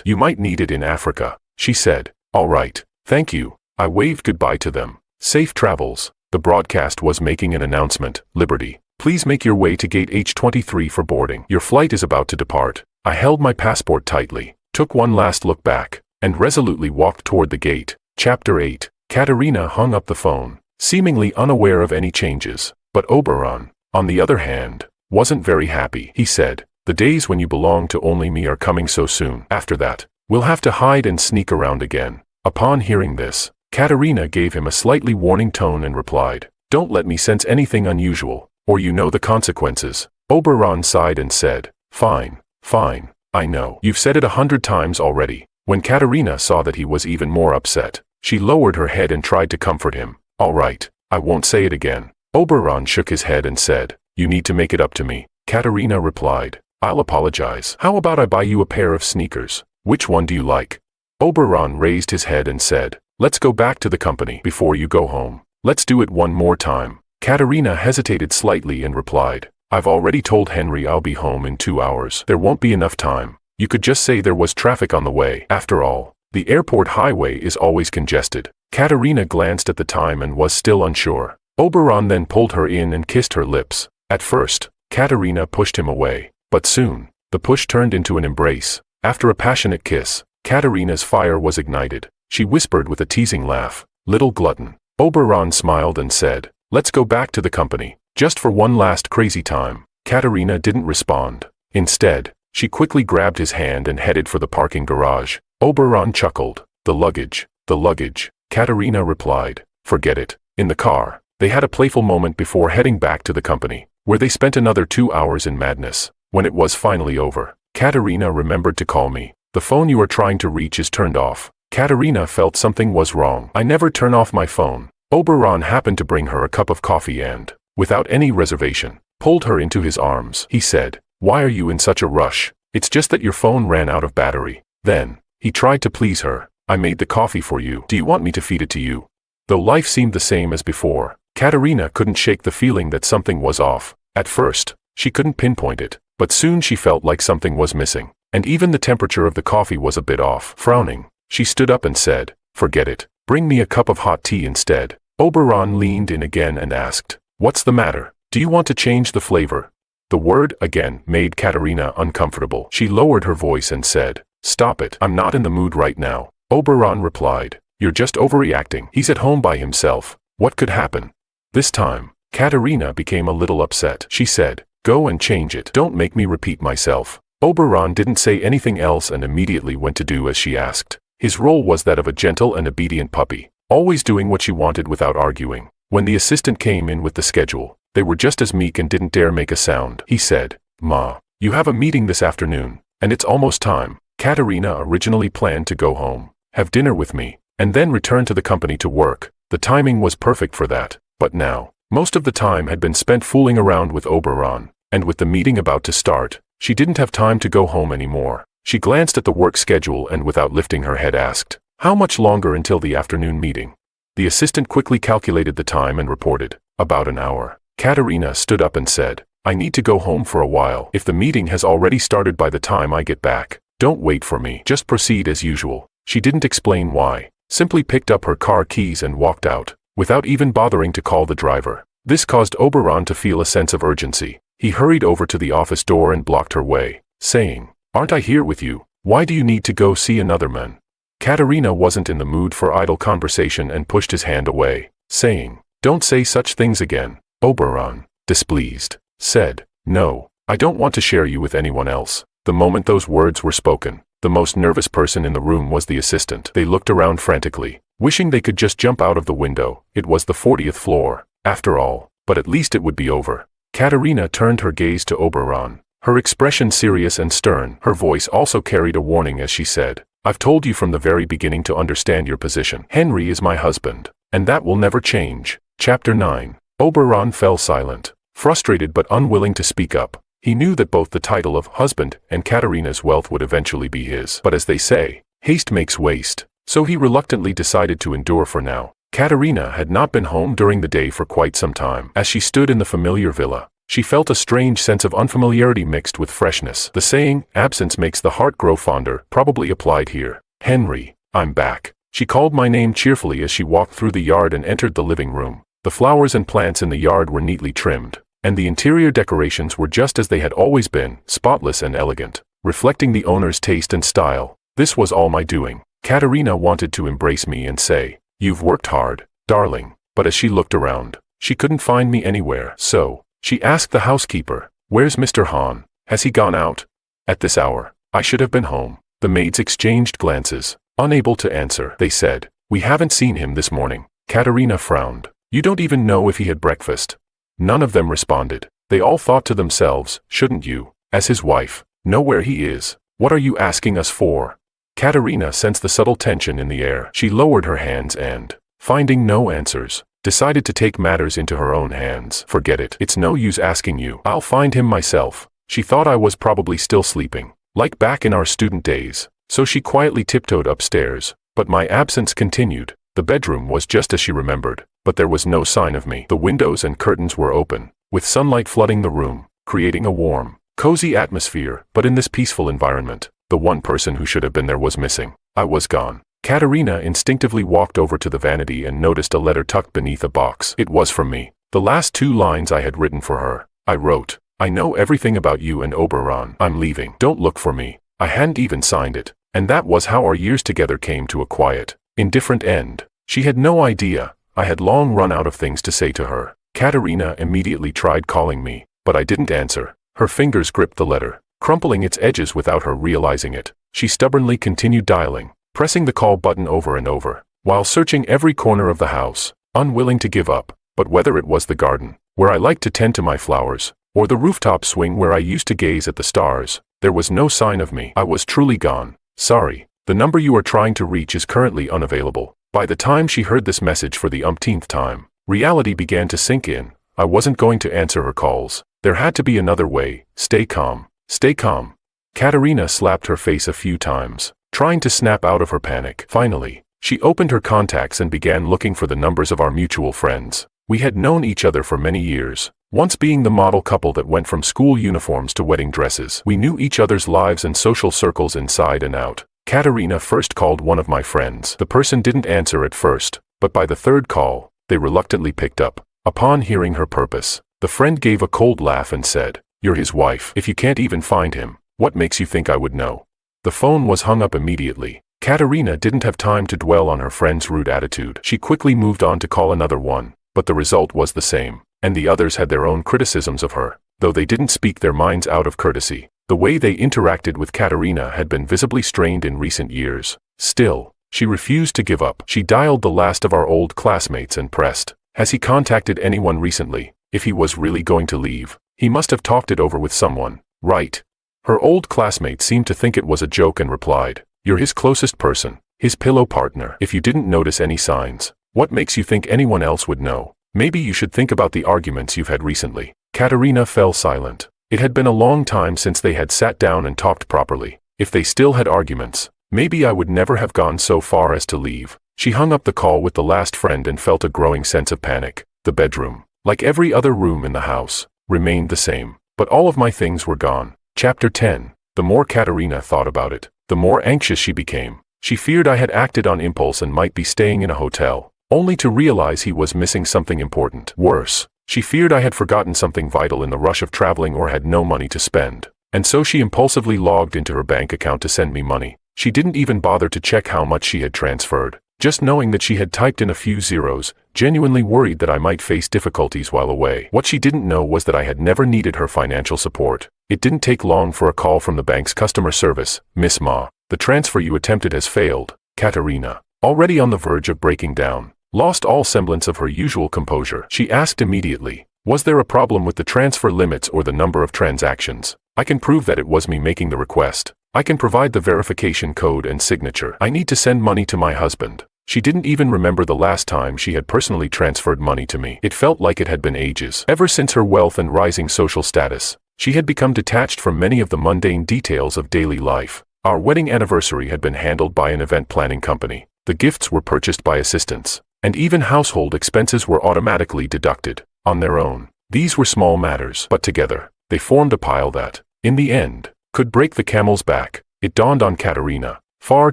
You might need it in Africa." She said, "All right, thank you." I waved goodbye to them. Safe travels. The broadcast was making an announcement. "Liberty, please make your way to gate H23 for boarding. Your flight is about to depart." I held my passport tightly, took one last look back, and resolutely walked toward the gate. Chapter 8. Katerina hung up the phone, seemingly unaware of any changes. But Oberon, on the other hand, wasn't very happy. He said, "The days when you belong to only me are coming so soon. After that, we'll have to hide and sneak around again." Upon hearing this, Katerina gave him a slightly warning tone and replied, "Don't let me sense anything unusual, or you know the consequences." Oberon sighed and said, "Fine, fine, I know. You've said it 100 times already." When Katerina saw that he was even more upset, she lowered her head and tried to comfort him. "All right, I won't say it again." Oberon shook his head and said, "You need to make it up to me." Katerina replied, "I'll apologize. How about I buy you a pair of sneakers? Which one do you like?" Oberon raised his head and said, "Let's go back to the company before you go home. Let's do it one more time." Katerina hesitated slightly and replied, "I've already told Henry I'll be home in 2 hours. There won't be enough time. You could just say there was traffic on the way. After all, the airport highway is always congested." Katerina glanced at the time and was still unsure. Oberon then pulled her in and kissed her lips. At first, Katerina pushed him away, but soon, the push turned into an embrace. After a passionate kiss, Katerina's fire was ignited. She whispered with a teasing laugh, "Little glutton." Oberon smiled and said, "Let's go back to the company, just for one last crazy time." Katerina didn't respond. Instead, she quickly grabbed his hand and headed for the parking garage. Oberon chuckled, "The luggage, the luggage." Katerina replied, "Forget it." In the car, they had a playful moment before heading back to the company, where they spent another 2 hours in madness. When it was finally over, Katerina remembered to call me. "The phone you are trying to reach is turned off." Katerina felt something was wrong. "I never turn off my phone." Oberon happened to bring her a cup of coffee and, without any reservation, pulled her into his arms. He said, "Why are you in such a rush? It's just that your phone ran out of battery." Then, he tried to please her. "I made the coffee for you. Do you want me to feed it to you?" Though life seemed the same as before, Katerina couldn't shake the feeling that something was off. At first, she couldn't pinpoint it, but soon she felt like something was missing, and even the temperature of the coffee was a bit off. Frowning, she stood up and said, "Forget it. Bring me a cup of hot tea instead." Oberon leaned in again and asked, "What's the matter? Do you want to change the flavor?" The word again made Katerina uncomfortable. She lowered her voice and said, "Stop it. I'm not in the mood right now." Oberon replied, "You're just overreacting. He's at home by himself. What could happen?" This time, Katerina became a little upset. She said, "Go and change it. Don't make me repeat myself." Oberon didn't say anything else and immediately went to do as she asked. His role was that of a gentle and obedient puppy, always doing what she wanted without arguing. When the assistant came in with the schedule, they were just as meek and didn't dare make a sound. He said, "Ma, you have a meeting this afternoon, and it's almost time." Katerina originally planned to go home, have dinner with me, and then return to the company to work. The timing was perfect for that, but now, most of the time had been spent fooling around with Oberon, and with the meeting about to start, she didn't have time to go home anymore. She glanced at the work schedule and without lifting her head asked, "How much longer until the afternoon meeting?" The assistant quickly calculated the time and reported, "About an hour." Katerina stood up and said, "I need to go home for a while. If the meeting has already started by the time I get back, don't wait for me. Just proceed as usual." She didn't explain why, simply picked up her car keys and walked out, without even bothering to call the driver. This caused Oberon to feel a sense of urgency. He hurried over to the office door and blocked her way, saying, "Aren't I here with you? Why do you need to go see another man?" Katerina wasn't in the mood for idle conversation and pushed his hand away, saying, "Don't say such things again." Oberon, displeased, said, "No, I don't want to share you with anyone else." The moment those words were spoken, the most nervous person in the room was the assistant. They looked around frantically, wishing they could just jump out of the window. It was the 40th floor, after all, but at least it would be over. Katerina turned her gaze to Oberon, her expression serious and stern. Her voice also carried a warning as she said, "I've told you from the very beginning to understand your position. Henry is my husband, and that will never change." Chapter 9. Oberon fell silent, frustrated but unwilling to speak up. He knew that both the title of husband and Katerina's wealth would eventually be his. But as they say, haste makes waste. So he reluctantly decided to endure for now. Katerina had not been home during the day for quite some time. As she stood in the familiar villa, she felt a strange sense of unfamiliarity mixed with freshness. The saying, absence makes the heart grow fonder, probably applied here. Henry, I'm back. She called my name cheerfully as she walked through the yard and entered the living room. The flowers and plants in the yard were neatly trimmed, and the interior decorations were just as they had always been, spotless and elegant, reflecting the owner's taste and style. This was all my doing. Katerina wanted to embrace me and say, "You've worked hard, darling," but as she looked around, she couldn't find me anywhere. So she asked the housekeeper, "Where's Mr. Hahn? Has he gone out?" At this hour, I should have been home. The maids exchanged glances. Unable to answer, they said, "We haven't seen him this morning." Katerina frowned. "You don't even know if he had breakfast?" None of them responded. They all thought to themselves, "Shouldn't you, as his wife, know where he is? What are you asking us for?" Katerina sensed the subtle tension in the air. She lowered her hands and, finding no answers, decided to take matters into her own hands. "Forget it. It's no use asking you. I'll find him myself." She thought I was probably still sleeping, like back in our student days, so she quietly tiptoed upstairs. But my absence continued. The bedroom was just as she remembered, but there was no sign of me. The windows and curtains were open, with sunlight flooding the room, creating a warm, cozy atmosphere. But in this peaceful environment, the one person who should have been there was missing. I was gone. Katerina instinctively walked over to the vanity and noticed a letter tucked beneath a box. It was from me. The last 2 lines I had written for her. I wrote, "I know everything about you and Oberon. I'm leaving. Don't look for me." I hadn't even signed it. And that was how our years together came to a quiet, indifferent end. She had no idea. I had long run out of things to say to her. Katerina immediately tried calling me, but I didn't answer. Her fingers gripped the letter, crumpling its edges without her realizing it. She stubbornly continued dialing, pressing the call button over and over, while searching every corner of the house, unwilling to give up. But whether it was the garden, where I liked to tend to my flowers, or the rooftop swing where I used to gaze at the stars, there was no sign of me. I was truly gone. "Sorry, the number you are trying to reach is currently unavailable." By the time she heard this message for the umpteenth time, reality began to sink in. I wasn't going to answer her calls. There had to be another way. Stay calm. Stay calm. Katerina slapped her face a few times, trying to snap out of her panic. Finally, she opened her contacts and began looking for the numbers of our mutual friends. We had known each other for many years, once being the model couple that went from school uniforms to wedding dresses. We knew each other's lives and social circles inside and out. Katerina first called one of my friends. The person didn't answer at first, but by the 3rd call, they reluctantly picked up. Upon hearing her purpose, the friend gave a cold laugh and said, "You're his wife. If you can't even find him, what makes you think I would know?" The phone was hung up immediately. Katerina didn't have time to dwell on her friend's rude attitude. She quickly moved on to call another one, but the result was the same, and the others had their own criticisms of her, though they didn't speak their minds out of courtesy. The way they interacted with Katerina had been visibly strained in recent years. Still, she refused to give up. She dialed the last of our old classmates and pressed, "Has he contacted anyone recently? If he was really going to leave, he must have talked it over with someone, right?" Her old classmate seemed to think it was a joke and replied, "You're his closest person, his pillow partner. If you didn't notice any signs, what makes you think anyone else would know? Maybe you should think about the arguments you've had recently." Katerina fell silent. It had been a long time since they had sat down and talked properly. If they still had arguments, maybe I would never have gone so far as to leave. She hung up the call with the last friend and felt a growing sense of panic. The bedroom, like every other room in the house, remained the same, but all of my things were gone. Chapter 10. The more Katerina thought about it, the more anxious she became. She feared I had acted on impulse and might be staying in a hotel, only to realize he was missing something important. Worse, she feared I had forgotten something vital in the rush of traveling or had no money to spend. And so she impulsively logged into her bank account to send me money. She didn't even bother to check how much she had transferred. Just knowing that she had typed in a few zeros, genuinely worried that I might face difficulties while away. What she didn't know was that I had never needed her financial support. It didn't take long for a call from the bank's customer service. "Miss Ma, the transfer you attempted has failed." Katerina, already on the verge of breaking down, lost all semblance of her usual composure. She asked immediately, "Was there a problem with the transfer limits or the number of transactions?" "I can prove that it was me making the request. I can provide the verification code and signature. I need to send money to my husband." She didn't even remember the last time she had personally transferred money to me. It felt like it had been ages. Ever since her wealth and rising social status, she had become detached from many of the mundane details of daily life. Our wedding anniversary had been handled by an event planning company. The gifts were purchased by assistants, and even household expenses were automatically deducted on their own. These were small matters, but together, they formed a pile that, in the end, could break the camel's back. It dawned on Katerina, far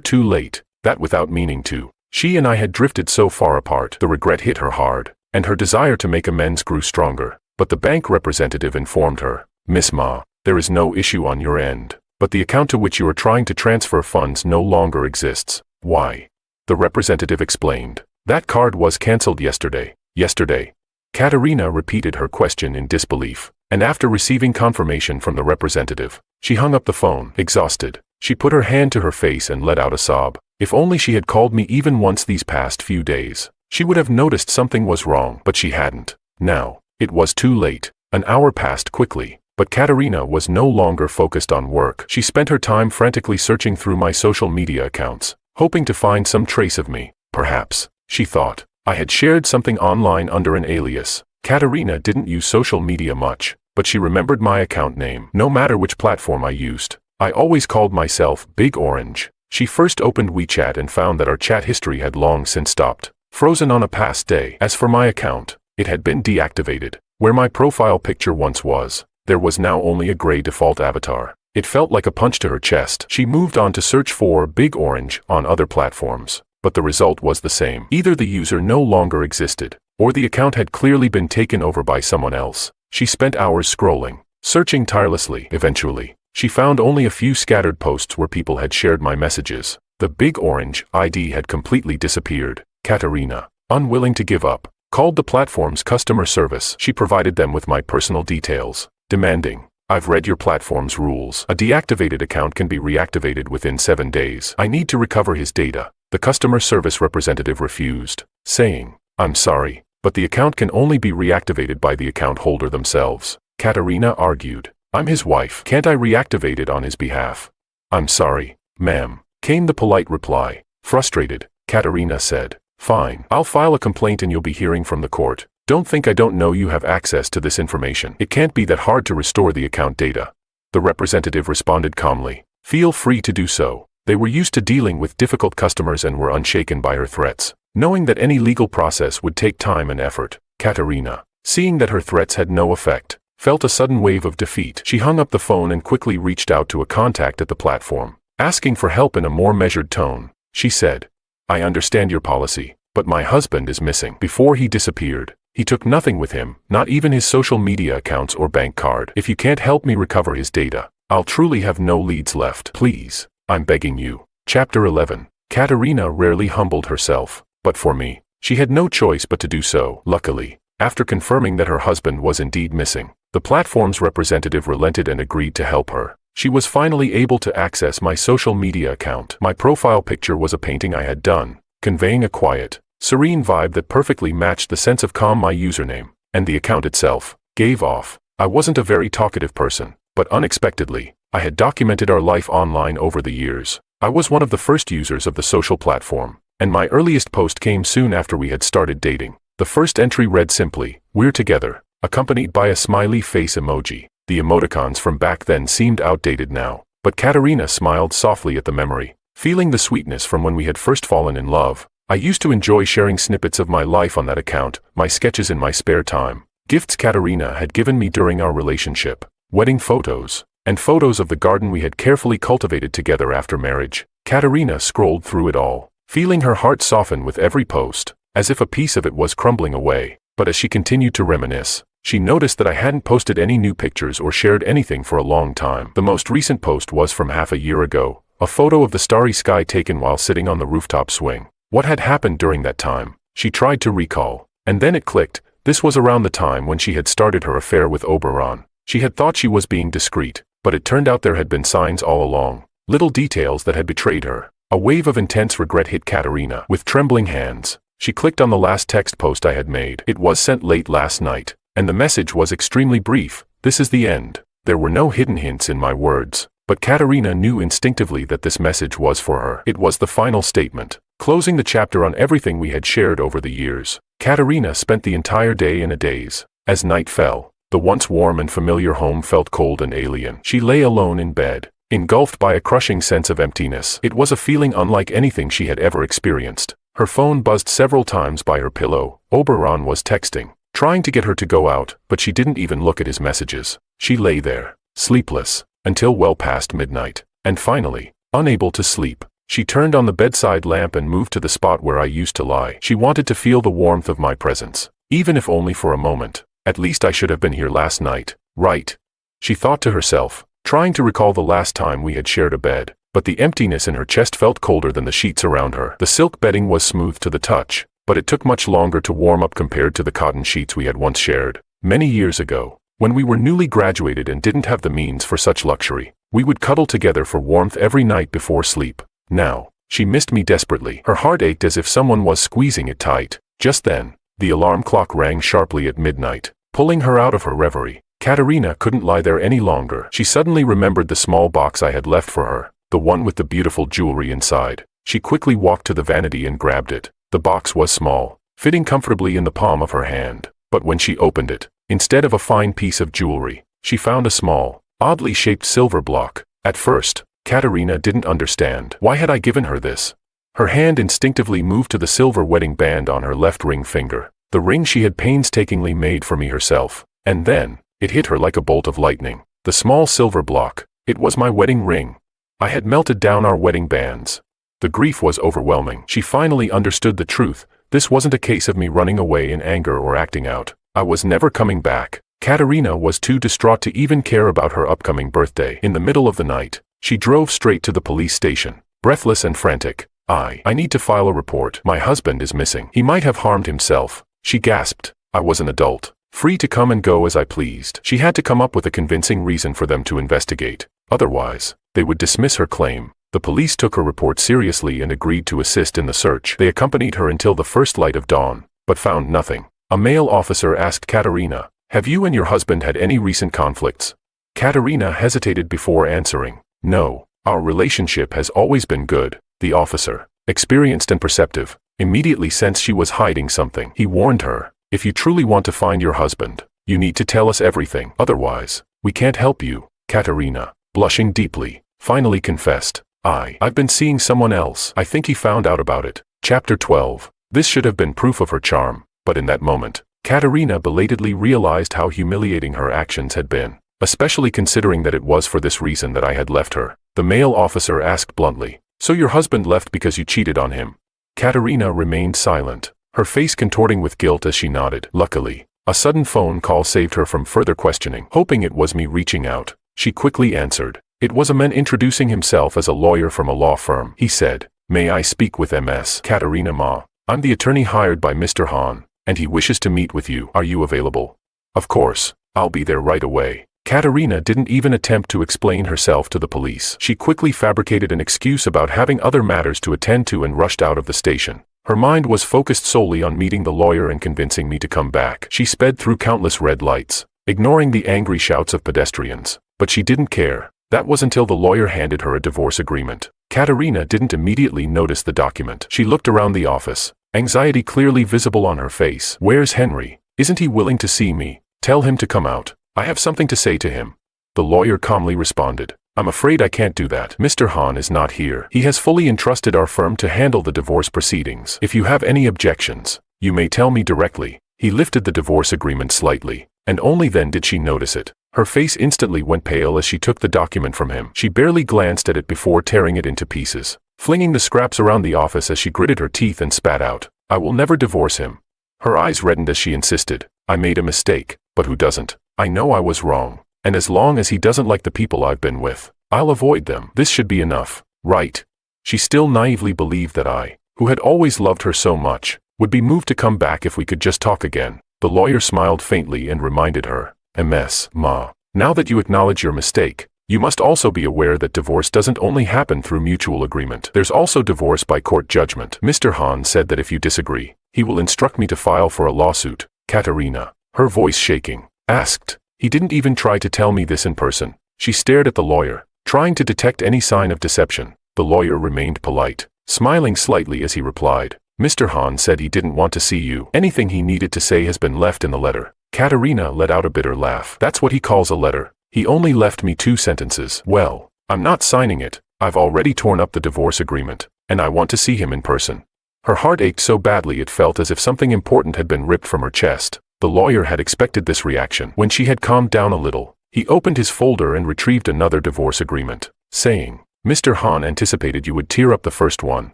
too late, that without meaning to, she and I had drifted so far apart. The regret hit her hard, and her desire to make amends grew stronger. But the bank representative informed her, "Miss Ma, there is no issue on your end, but the account to which you are trying to transfer funds no longer exists." "Why?" the representative explained. "That card was cancelled yesterday." "Yesterday?" Katerina repeated her question in disbelief, and after receiving confirmation from the representative, she hung up the phone, exhausted. She put her hand to her face and let out a sob. If only she had called me even once these past few days, she would have noticed something was wrong, but she hadn't. Now, it was too late. An hour passed quickly, but Katerina was no longer focused on work. She spent her time frantically searching through my social media accounts, hoping to find some trace of me. Perhaps, she thought, I had shared something online under an alias. Katerina didn't use social media much, but she remembered my account name. No matter which platform I used, I always called myself Big Orange. She first opened WeChat and found that our chat history had long since stopped, frozen on a past day. As for my account, it had been deactivated. Where my profile picture once was, there was now only a gray default avatar. It felt like a punch to her chest. She moved on to search for Big Orange on other platforms, but the result was the same. Either the user no longer existed, or the account had clearly been taken over by someone else. She spent hours scrolling, searching tirelessly. Eventually, she found only a few scattered posts where people had shared my messages. The Big Orange ID had completely disappeared. Katerina, unwilling to give up, called the platform's customer service. She provided them with my personal details, demanding, "I've read your platform's rules. A deactivated account can be reactivated within 7 days. I need to recover his data." The customer service representative refused, saying, "I'm sorry, but the account can only be reactivated by the account holder themselves." Katerina argued, "I'm his wife. Can't I reactivate it on his behalf?" "I'm sorry, ma'am," came the polite reply. Frustrated, Katerina said, "Fine, I'll file a complaint and you'll be hearing from the court. Don't think I don't know you have access to this information. It can't be that hard to restore the account data." The representative responded calmly, "Feel free to do so." They were used to dealing with difficult customers and were unshaken by her threats. Knowing that any legal process would take time and effort, Katerina, seeing that her threats had no effect, felt a sudden wave of defeat. She hung up the phone and quickly reached out to a contact at the platform. Asking for help in a more measured tone, she said, "I understand your policy, but my husband is missing. Before he disappeared, he took nothing with him, not even his social media accounts or bank card. If you can't help me recover his data, I'll truly have no leads left. Please, I'm begging you." Chapter 11. Katerina rarely humbled herself, but for me, she had no choice but to do so. Luckily, after confirming that her husband was indeed missing, the platform's representative relented and agreed to help her. She was finally able to access my social media account. My profile picture was a painting I had done, conveying a quiet, serene vibe that perfectly matched the sense of calm my username and the account itself gave off. I wasn't a very talkative person, but unexpectedly, I had documented our life online over the years. I was one of the first users of the social platform, and my earliest post came soon after we had started dating. The first entry read simply, "We're together," accompanied by a smiley face emoji. The emoticons from back then seemed outdated now, but Katerina smiled softly at the memory, feeling the sweetness from when we had first fallen in love. I used to enjoy sharing snippets of my life on that account, my sketches in my spare time, gifts Katerina had given me during our relationship, wedding photos, and photos of the garden we had carefully cultivated together after marriage. Katerina scrolled through it all, feeling her heart soften with every post, as if a piece of it was crumbling away. But as she continued to reminisce, she noticed that I hadn't posted any new pictures or shared anything for a long time. The most recent post was from half a year ago, a photo of the starry sky taken while sitting on the rooftop swing. What had happened during that time? She tried to recall, and then it clicked. This was around the time when she had started her affair with Oberon. She had thought she was being discreet, but it turned out there had been signs all along, little details that had betrayed her. A wave of intense regret hit Katerina. With trembling hands, she clicked on the last text post I had made. It was sent late last night, and the message was extremely brief. "This is the end." There were no hidden hints in my words, but Katerina knew instinctively that this message was for her. It was the final statement. closing the chapter on everything we had shared over the years. Katerina spent the entire day in a daze. As night fell, the once warm and familiar home felt cold and alien. She lay alone in bed, engulfed by a crushing sense of emptiness. It was a feeling unlike anything she had ever experienced. Her phone buzzed several times by her pillow. Oberon was texting, trying to get her to go out, but she didn't even look at his messages. She lay there, sleepless, until well past midnight. And finally, unable to sleep, she turned on the bedside lamp and moved to the spot where I used to lie. She wanted to feel the warmth of my presence, even if only for a moment. At least I should have been here last night, right? She thought to herself, trying to recall the last time we had shared a bed, but the emptiness in her chest felt colder than the sheets around her. The silk bedding was smooth to the touch, but it took much longer to warm up compared to the cotton sheets we had once shared. Many years ago, when we were newly graduated and didn't have the means for such luxury, we would cuddle together for warmth every night before sleep. Now, she missed me desperately. Her heart ached as if someone was squeezing it tight. Just then, the alarm clock rang sharply at midnight, pulling her out of her reverie. Katerina couldn't lie there any longer. She suddenly remembered the small box I had left for her, the one with the beautiful jewelry inside. She quickly walked to the vanity and grabbed it. The box was small, fitting comfortably in the palm of her hand. But when she opened it, instead of a fine piece of jewelry, she found a small, oddly shaped silver block. At first, Katerina didn't understand. Why had I given her this? Her hand instinctively moved to the silver wedding band on her left ring finger, the ring she had painstakingly made for me herself. And then, it hit her like a bolt of lightning. The small silver block, it was my wedding ring. I had melted down our wedding bands. The grief was overwhelming. She finally understood the truth. This wasn't a case of me running away in anger or acting out. I was never coming back. Katerina was too distraught to even care about her upcoming birthday. In the middle of the night, she drove straight to the police station, breathless and frantic. I need to file a report. My husband is missing. He might have harmed himself. She gasped. I was an adult, free to come and go as I pleased. She had to come up with a convincing reason for them to investigate. Otherwise, they would dismiss her claim. The police took her report seriously and agreed to assist in the search. They accompanied her until the first light of dawn, but found nothing. A male officer asked Katerina, "Have you and your husband had any recent conflicts?" Katerina hesitated before answering. "No, our relationship has always been good." The officer, experienced and perceptive, immediately sensed she was hiding something. He warned her, "If you truly want to find your husband, you need to tell us everything. Otherwise, we can't help you." Katerina, blushing deeply, finally confessed, I've been seeing someone else. I think he found out about it." Chapter 12. This should have been proof of her charm, but in that moment, Katerina belatedly realized how humiliating her actions had been, especially considering that it was for this reason that I had left her. The male officer asked bluntly, "So your husband left because you cheated on him?" Katerina remained silent, her face contorting with guilt as she nodded. Luckily, a sudden phone call saved her from further questioning. Hoping it was me reaching out, she quickly answered. It was a man introducing himself as a lawyer from a law firm. He said, "May I speak with Ms. Katerina Ma? I'm the attorney hired by Mr. Han, and he wishes to meet with you. Are you available?" "Of course, I'll be there right away." Katerina didn't even attempt to explain herself to the police. She quickly fabricated an excuse about having other matters to attend to and rushed out of the station. Her mind was focused solely on meeting the lawyer and convincing me to come back. She sped through countless red lights, ignoring the angry shouts of pedestrians. But she didn't care. That was until the lawyer handed her a divorce agreement. Katerina didn't immediately notice the document. She looked around the office, anxiety clearly visible on her face. "Where's Henry? Isn't he willing to see me? Tell him to come out. I have something to say to him." The lawyer calmly responded, "I'm afraid I can't do that. Mr. Han is not here. He has fully entrusted our firm to handle the divorce proceedings. If you have any objections, you may tell me directly." He lifted the divorce agreement slightly, and only then did she notice it. Her face instantly went pale as she took the document from him. She barely glanced at it before tearing it into pieces, flinging the scraps around the office as she gritted her teeth and spat out, "I will never divorce him." Her eyes reddened as she insisted, "I made a mistake, but who doesn't? I know I was wrong, and as long as he doesn't like the people I've been with, I'll avoid them. This should be enough, right?" She still naively believed that I, who had always loved her so much, would be moved to come back if we could just talk again. The lawyer smiled faintly and reminded her, "Ms. Ma, now that you acknowledge your mistake, you must also be aware that divorce doesn't only happen through mutual agreement. There's also divorce by court judgment. Mr. Han said that if you disagree, he will instruct me to file for a lawsuit." Katerina, her voice shaking, asked, "He didn't even try to tell me this in person." She stared at the lawyer, trying to detect any sign of deception. The lawyer remained polite. smiling slightly as he replied. Mr. Han said he didn't want to see you. Anything he needed to say has been left in the letter. Katerina let out a bitter laugh. That's what he calls a letter. He only left me 2 sentences. Well, I'm not signing it. I've already torn up the divorce agreement, and I want to see him in person. Her heart ached so badly it felt as if something important had been ripped from her chest. The lawyer had expected this reaction. When she had calmed down a little, he opened his folder and retrieved another divorce agreement, saying, Mr. Han anticipated you would tear up the first one.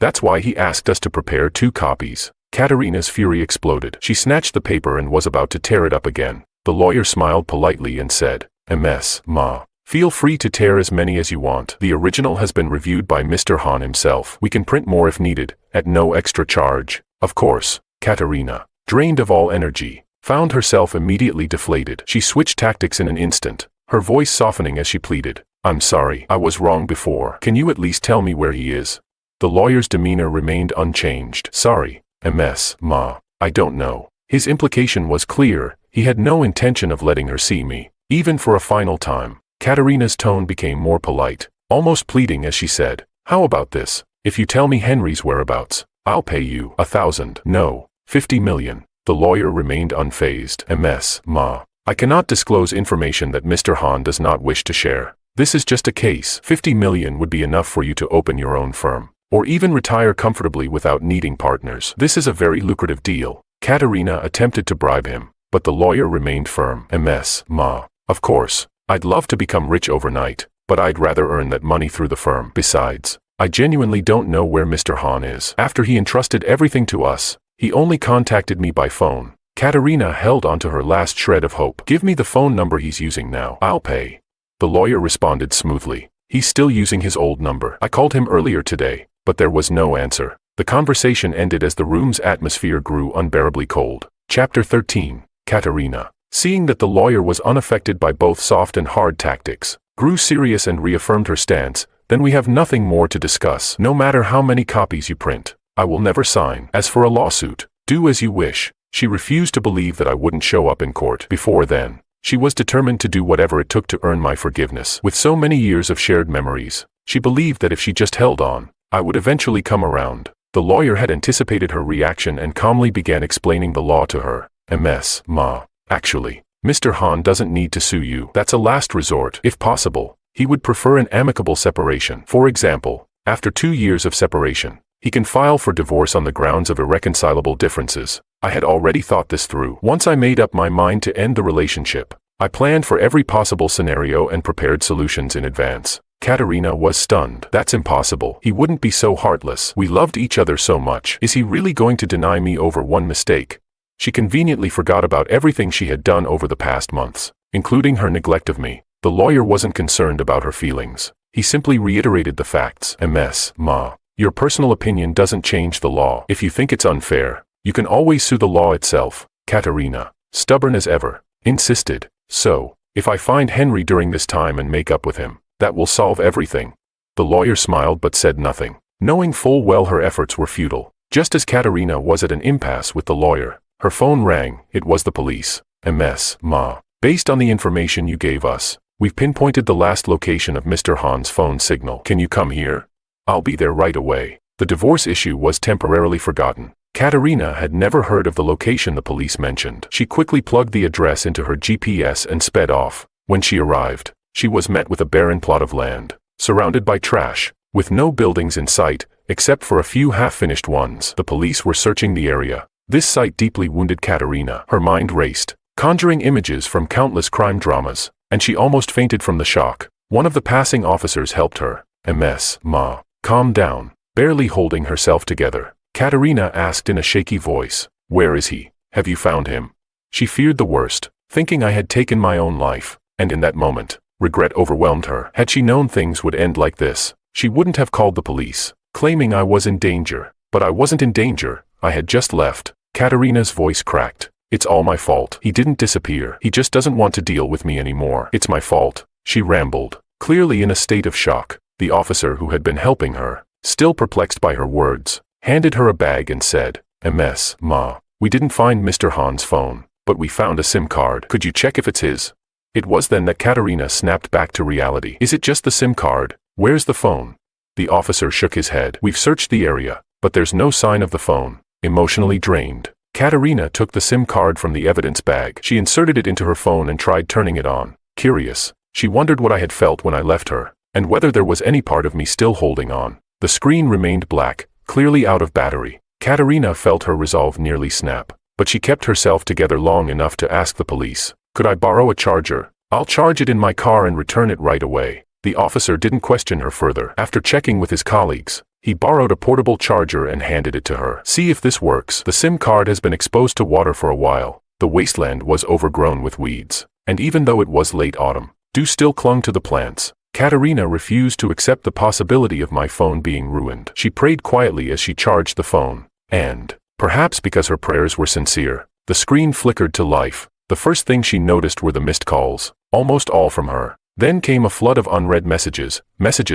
That's why he asked us to prepare 2 copies. Katerina's fury exploded. She snatched the paper and was about to tear it up again. The lawyer smiled politely and said, MS, Ma. Feel free to tear as many as you want. The original has been reviewed by Mr. Han himself. We can print more if needed, at no extra charge. Of course. Katerina, drained of all energy, found herself immediately deflated. She switched tactics in an instant, her voice softening as she pleaded. I'm sorry, I was wrong before. Can you at least tell me where he is? The lawyer's demeanor remained unchanged. Sorry, MS, Ma. I don't know. His implication was clear. He had no intention of letting her see me, even for a final time. Katerina's tone became more polite, almost pleading as she said, How about this? If you tell me Henry's whereabouts, I'll pay you 1,000. No, 50 million. The lawyer remained unfazed. MS, Ma. I cannot disclose information that Mr. Han does not wish to share. This is just a case. 50 million would be enough for you to open your own firm, or even retire comfortably without needing partners. This is a very lucrative deal. Katerina attempted to bribe him, but the lawyer remained firm. MS, Ma. Of course, I'd love to become rich overnight, but I'd rather earn that money through the firm. Besides, I genuinely don't know where Mr. Han is. After he entrusted everything to us, he only contacted me by phone. Katerina held onto her last shred of hope. Give me the phone number he's using now. I'll pay. The lawyer responded smoothly. He's still using his old number. I called him earlier today, but there was no answer. The conversation ended as the room's atmosphere grew unbearably cold. Chapter 13. Katerina, seeing that the lawyer was unaffected by both soft and hard tactics, grew serious and reaffirmed her stance. Then we have nothing more to discuss. No matter how many copies you print, I will never sign. As for a lawsuit, do as you wish. She refused to believe that I wouldn't show up in court before then. She was determined to do whatever it took to earn my forgiveness. With so many years of shared memories, she believed that if she just held on, I would eventually come around. The lawyer had anticipated her reaction and calmly began explaining the law to her. MS, Ma. Actually, Mr. Han doesn't need to sue you. That's a last resort. If possible, he would prefer an amicable separation. For example, after 2 years of separation, he can file for divorce on the grounds of irreconcilable differences. I had already thought this through. Once I made up my mind to end the relationship, I planned for every possible scenario and prepared solutions in advance. Katerina was stunned. That's impossible. He wouldn't be so heartless. We loved each other so much. Is he really going to deny me over one mistake? She conveniently forgot about everything she had done over the past months, including her neglect of me. The lawyer wasn't concerned about her feelings. He simply reiterated the facts. MS, Ma. Your personal opinion doesn't change the law. If you think it's unfair, you can always sue the law itself. Katerina, stubborn as ever, insisted. So, if I find Henry during this time and make up with him, that will solve everything. The lawyer smiled but said nothing, knowing full well her efforts were futile. Just as Katerina was at an impasse with the lawyer, her phone rang. It was the police. MS, Ma. Based on the information you gave us, we've pinpointed the last location of Mr. Han's phone signal. Can you come here? I'll be there right away. The divorce issue was temporarily forgotten. Katerina had never heard of the location the police mentioned. She quickly plugged the address into her GPS and sped off. When she arrived, she was met with a barren plot of land, surrounded by trash, with no buildings in sight, except for a few half-finished ones. The police were searching the area. This sight deeply wounded Katerina. Her mind raced, conjuring images from countless crime dramas, and she almost fainted from the shock. One of the passing officers helped her. MS, Ma. Calm down. Barely holding herself together, Katerina asked in a shaky voice, Where is he? Have you found him? She feared the worst, thinking I had taken my own life, and in that moment, regret overwhelmed her. Had she known things would end like this, she wouldn't have called the police, claiming I was in danger. But I wasn't in danger, I had just left. Katerina's voice cracked. It's all my fault. He didn't disappear. He just doesn't want to deal with me anymore. It's my fault, she rambled, clearly in a state of shock. The officer who had been helping her, still perplexed by her words, handed her a bag and said, MS, Ma. We didn't find Mr. Han's phone, but we found a SIM card. Could you check if it's his? It was then that Katerina snapped back to reality. Is it just the SIM card? Where's the phone? The officer shook his head. We've searched the area, but there's no sign of the phone. Emotionally drained, Katerina took the SIM card from the evidence bag. She inserted it into her phone and tried turning it on. Curious, she wondered what I had felt when I left her, and whether there was any part of me still holding on. The screen remained black, clearly out of battery. Katerina felt her resolve nearly snap, but she kept herself together long enough to ask the police, "Could I borrow a charger? I'll charge it in my car and return it right away." The officer didn't question her further. After checking with his colleagues, he borrowed a portable charger and handed it to her. "See if this works. The SIM card has been exposed to water for a while." The wasteland was overgrown with weeds, and even though it was late autumn, dew still clung to the plants. Katerina refused to accept the possibility of my phone being ruined. She prayed quietly as she charged the phone, and, perhaps because her prayers were sincere, the screen flickered to life. The first thing she noticed were the missed calls, almost all from her. Then came a flood of unread messages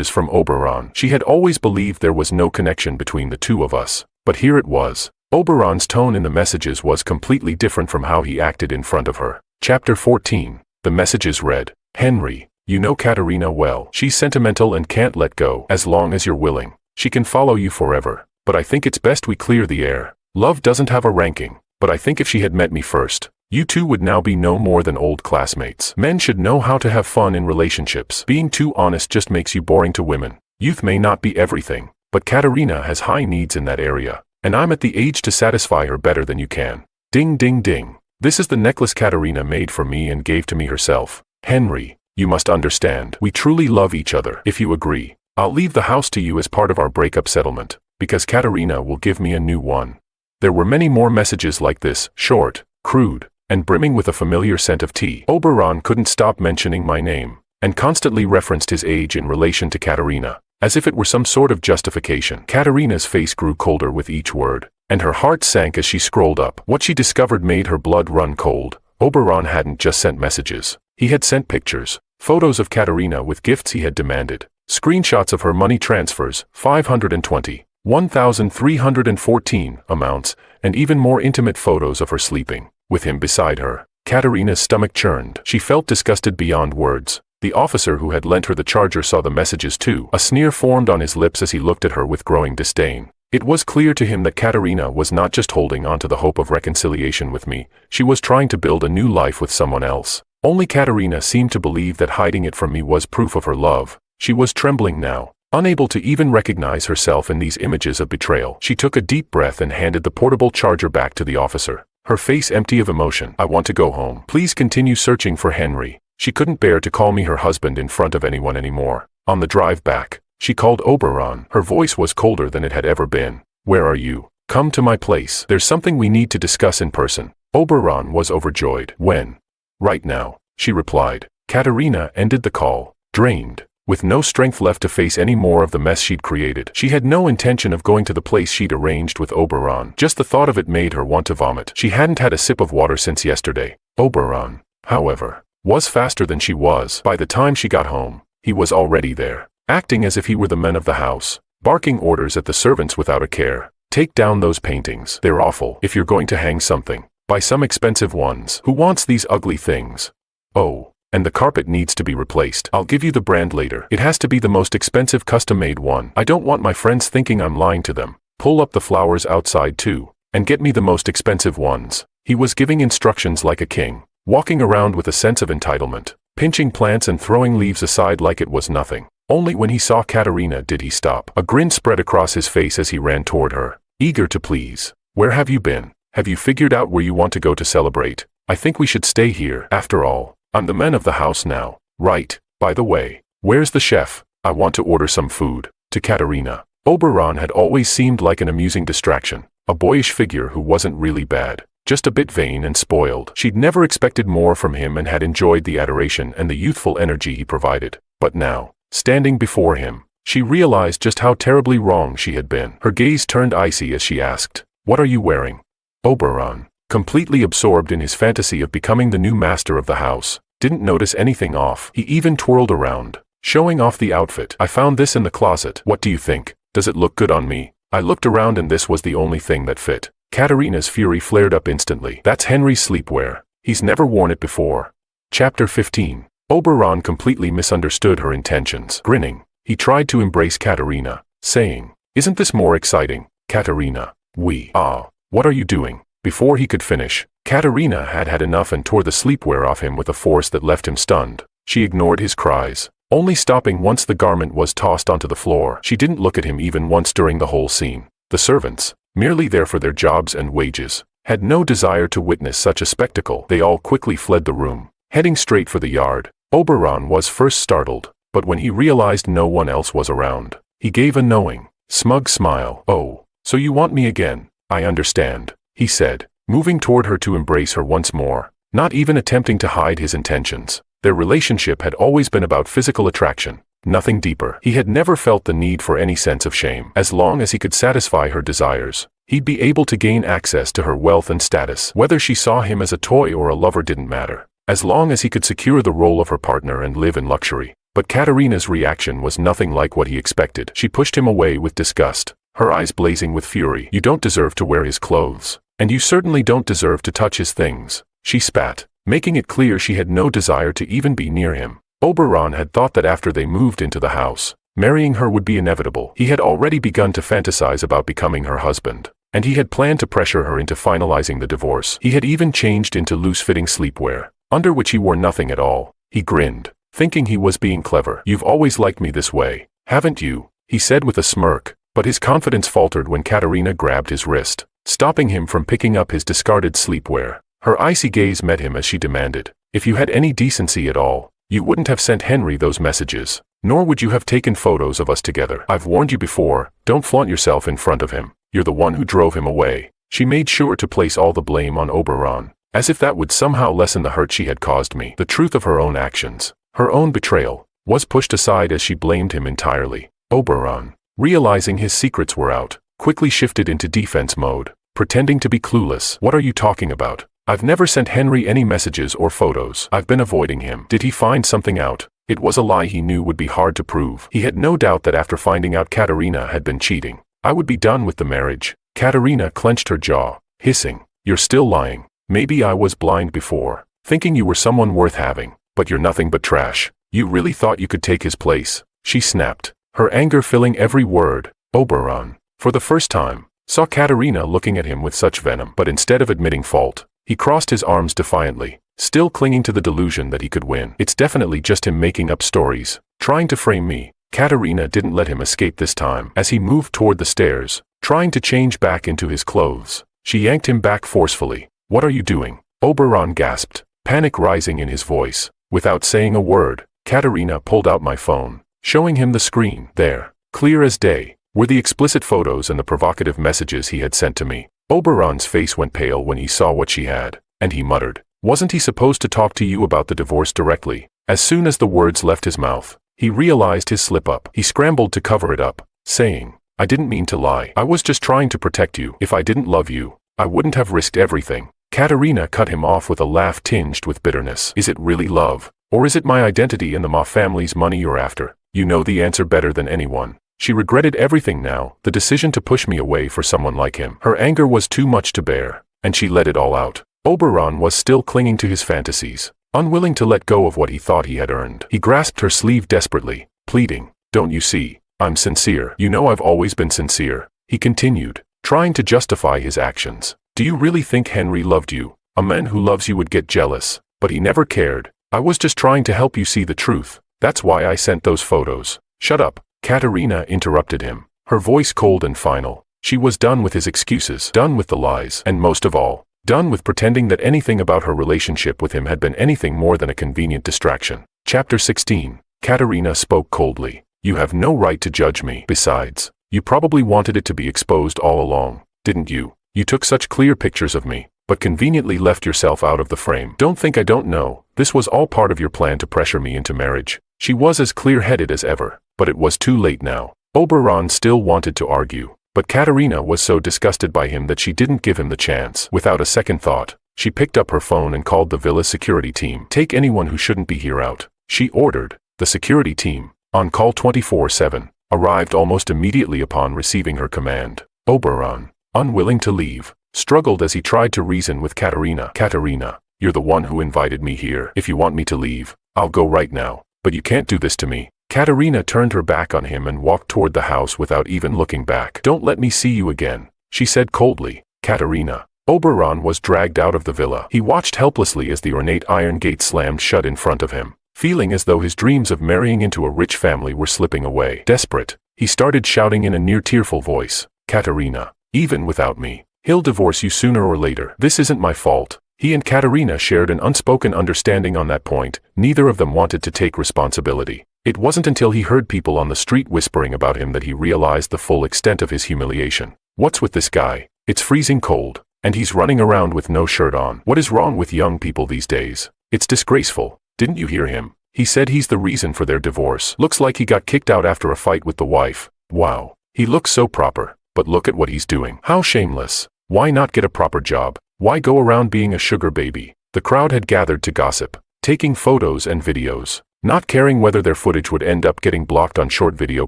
from Oberon. She had always believed there was no connection between the two of us, but here it was. Oberon's tone in the messages was completely different from how he acted in front of her. Chapter 14. The messages read, "Henry, you know Katerina well. She's sentimental and can't let go. As long as you're willing, she can follow you forever. But I think it's best we clear the air. Love doesn't have a ranking, but I think if she had met me first, you two would now be no more than old classmates. Men should know how to have fun in relationships. Being too honest just makes you boring to women. Youth may not be everything, but Katerina has high needs in that area, and I'm at the age to satisfy her better than you can. Ding ding ding. This is the necklace Katerina made for me and gave to me herself. Henry, you must understand. We truly love each other. If you agree, I'll leave the house to you as part of our breakup settlement, because Katerina will give me a new one." There were many more messages like this, short, crude, and brimming with a familiar scent of tea. Oberon couldn't stop mentioning my name, and constantly referenced his age in relation to Katerina, as if it were some sort of justification. Katerina's face grew colder with each word, and her heart sank as she scrolled up. What she discovered made her blood run cold. Oberon hadn't just sent messages. He had sent pictures, photos of Katerina with gifts he had demanded, screenshots of her money transfers, 520, 1,314 amounts, and even more intimate photos of her sleeping with him beside her. Katerina's stomach churned. She felt disgusted beyond words. The officer who had lent her the charger saw the messages too. A sneer formed on his lips as he looked at her with growing disdain. It was clear to him that Katerina was not just holding on to the hope of reconciliation with me, she was trying to build a new life with someone else. Only Katerina seemed to believe that hiding it from me was proof of her love. She was trembling now, unable to even recognize herself in these images of betrayal. She took a deep breath and handed the portable charger back to the officer, her face empty of emotion. "I want to go home. Please continue searching for Henry." She couldn't bear to call me her husband in front of anyone anymore. On the drive back, she called Oberon. Her voice was colder than it had ever been. "Where are you? Come to my place. There's something we need to discuss in person." Oberon was overjoyed. "When?" "Right now," she replied. Katerina ended the call, drained, with no strength left to face any more of the mess she'd created. She had no intention of going to the place she'd arranged with Oberon. Just the thought of it made her want to vomit. She hadn't had a sip of water since yesterday. Oberon, however, was faster than she was. By the time she got home, he was already there, acting as if he were the man of the house, barking orders at the servants without a care. "Take down those paintings. They're awful. If you're going to hang something, buy some expensive ones. Who wants these ugly things? Oh, and the carpet needs to be replaced. I'll give you the brand later. It has to be the most expensive custom-made one. I don't want my friends thinking I'm lying to them. Pull up the flowers outside too, and get me the most expensive ones." He was giving instructions like a king, walking around with a sense of entitlement, pinching plants and throwing leaves aside like it was nothing. Only when he saw Katerina did he stop. A grin spread across his face as he ran toward her, eager to please. "Where have you been? Have you figured out where you want to go to celebrate? I think we should stay here. After all, I'm the man of the house now, right? By the way, where's the chef? I want to order some food." To Katerina, Oberon had always seemed like an amusing distraction, a boyish figure who wasn't really bad, just a bit vain and spoiled. She'd never expected more from him and had enjoyed the adoration and the youthful energy he provided. But now, standing before him, she realized just how terribly wrong she had been. Her gaze turned icy as she asked, "What are you wearing?" Oberon, completely absorbed in his fantasy of becoming the new master of the house, didn't notice anything off. He even twirled around, showing off the outfit. "I found this in the closet. What do you think? Does it look good on me?" I looked around and this was the only thing that fit. Katerina's fury flared up instantly. "That's Henry's sleepwear. He's never worn it before." Chapter 15. Oberon completely misunderstood her intentions. Grinning, He tried to embrace Katerina, saying, "Isn't this more exciting, Katerina? What are you doing?" Before he could finish, Katerina had had enough and tore the sleepwear off him with a force that left him stunned. She ignored his cries, only stopping once the garment was tossed onto the floor. She didn't look at him even once during the whole scene. The servants, merely there for their jobs and wages, had no desire to witness such a spectacle. They all quickly fled the room, heading straight for the yard. Oberon was first startled, but when he realized no one else was around, he gave a knowing, smug smile. "Oh, so you want me again? I understand," he said, moving toward her to embrace her once more, not even attempting to hide his intentions. Their relationship had always been about physical attraction, nothing deeper. He had never felt the need for any sense of shame. As long as he could satisfy her desires, he'd be able to gain access to her wealth and status. Whether she saw him as a toy or a lover didn't matter, as long as he could secure the role of her partner and live in luxury. But Katerina's reaction was nothing like what he expected. She pushed him away with disgust, her eyes blazing with fury. "You don't deserve to wear his clothes, and you certainly don't deserve to touch his things," she spat, making it clear she had no desire to even be near him. Oberon had thought that after they moved into the house, marrying her would be inevitable. He had already begun to fantasize about becoming her husband, and he had planned to pressure her into finalizing the divorce. He had even changed into loose-fitting sleepwear, under which he wore nothing at all. He grinned, thinking he was being clever. "You've always liked me this way, haven't you?" he said with a smirk, but his confidence faltered when Katerina grabbed his wrist, stopping him from picking up his discarded sleepwear. Her icy gaze met him as she demanded, "If you had any decency at all, you wouldn't have sent Henry those messages, nor would you have taken photos of us together. I've warned you before, don't flaunt yourself in front of him. You're the one who drove him away." She made sure to place all the blame on Oberon, as if that would somehow lessen the hurt she had caused me. The truth of her own actions, her own betrayal, was pushed aside as she blamed him entirely. Oberon, realizing his secrets were out, quickly shifted into defense mode, pretending to be clueless. "What are you talking about? I've never sent Henry any messages or photos. I've been avoiding him." Did he find something out? It was a lie he knew would be hard to prove. He had no doubt that after finding out Katerina had been cheating, I would be done with the marriage. Katerina clenched her jaw, hissing, "You're still lying. Maybe I was blind before, thinking you were someone worth having, but you're nothing but trash. You really thought you could take his place?" she snapped, her anger filling every word. Oberon, for the first time, saw Katerina looking at him with such venom. But instead of admitting fault, he crossed his arms defiantly, still clinging to the delusion that he could win. "It's definitely just him making up stories, trying to frame me." Katerina didn't let him escape this time. As he moved toward the stairs, trying to change back into his clothes, she yanked him back forcefully. "What are you doing?" Oberon gasped, panic rising in his voice. Without saying a word, Katerina pulled out my phone, showing him the screen. There, clear as day, were the explicit photos and the provocative messages he had sent to me. Oberon's face went pale when he saw what she had, and he muttered, "Wasn't he supposed to talk to you about the divorce directly?" As soon as the words left his mouth, he realized his slip-up. He scrambled to cover it up, saying, "I didn't mean to lie. I was just trying to protect you. If I didn't love you, I wouldn't have risked everything." Katerina cut him off with a laugh tinged with bitterness. "Is it really love? Or is it my identity and the Ma family's money you're after? You know the answer better than anyone." She regretted everything now, the decision to push me away for someone like him. Her anger was too much to bear, and she let it all out. Oberon was still clinging to his fantasies, unwilling to let go of what he thought he had earned. He grasped her sleeve desperately, pleading, "Don't you see? I'm sincere. You know I've always been sincere," he continued, trying to justify his actions. "Do you really think Henry loved you? A man who loves you would get jealous, but he never cared. I was just trying to help you see the truth. That's why I sent those photos." "Shut up," Katerina interrupted him, her voice cold and final. She was done with his excuses, done with the lies, and most of all, done with pretending that anything about her relationship with him had been anything more than a convenient distraction. Chapter 16. Katerina spoke coldly. "You have no right to judge me. Besides, you probably wanted it to be exposed all along, didn't you? You took such clear pictures of me, but conveniently left yourself out of the frame. Don't think I don't know. This was all part of your plan to pressure me into marriage." She was as clear-headed as ever, but it was too late now. Oberon still wanted to argue, but Katerina was so disgusted by him that she didn't give him the chance. Without a second thought, she picked up her phone and called the villa's security team. "Take anyone who shouldn't be here out," she ordered. The security team, on call 24/7, arrived almost immediately upon receiving her command. Oberon, unwilling to leave, struggled as he tried to reason with Katerina. "Katerina, you're the one who invited me here. If you want me to leave, I'll go right now. But you can't do this to me." Katerina turned her back on him and walked toward the house without even looking back. "Don't let me see you again," she said coldly. Katerina. Oberon was dragged out of the villa. He watched helplessly as the ornate iron gate slammed shut in front of him, feeling as though his dreams of marrying into a rich family were slipping away. Desperate, he started shouting in a near-tearful voice, "Katerina, even without me, he'll divorce you sooner or later. This isn't my fault." He and Katerina shared an unspoken understanding on that point. Neither of them wanted to take responsibility. It wasn't until he heard people on the street whispering about him that he realized the full extent of his humiliation. What's with this guy? It's freezing cold, and he's running around with no shirt on. What is wrong with young people these days? It's disgraceful. Didn't you hear him? He said he's the reason for their divorce. Looks like he got kicked out after a fight with the wife. Wow. He looks so proper, but look at what he's doing. How shameless. Why not get a proper job? Why go around being a sugar baby? The crowd had gathered to gossip, taking photos and videos, not caring whether their footage would end up getting blocked on short video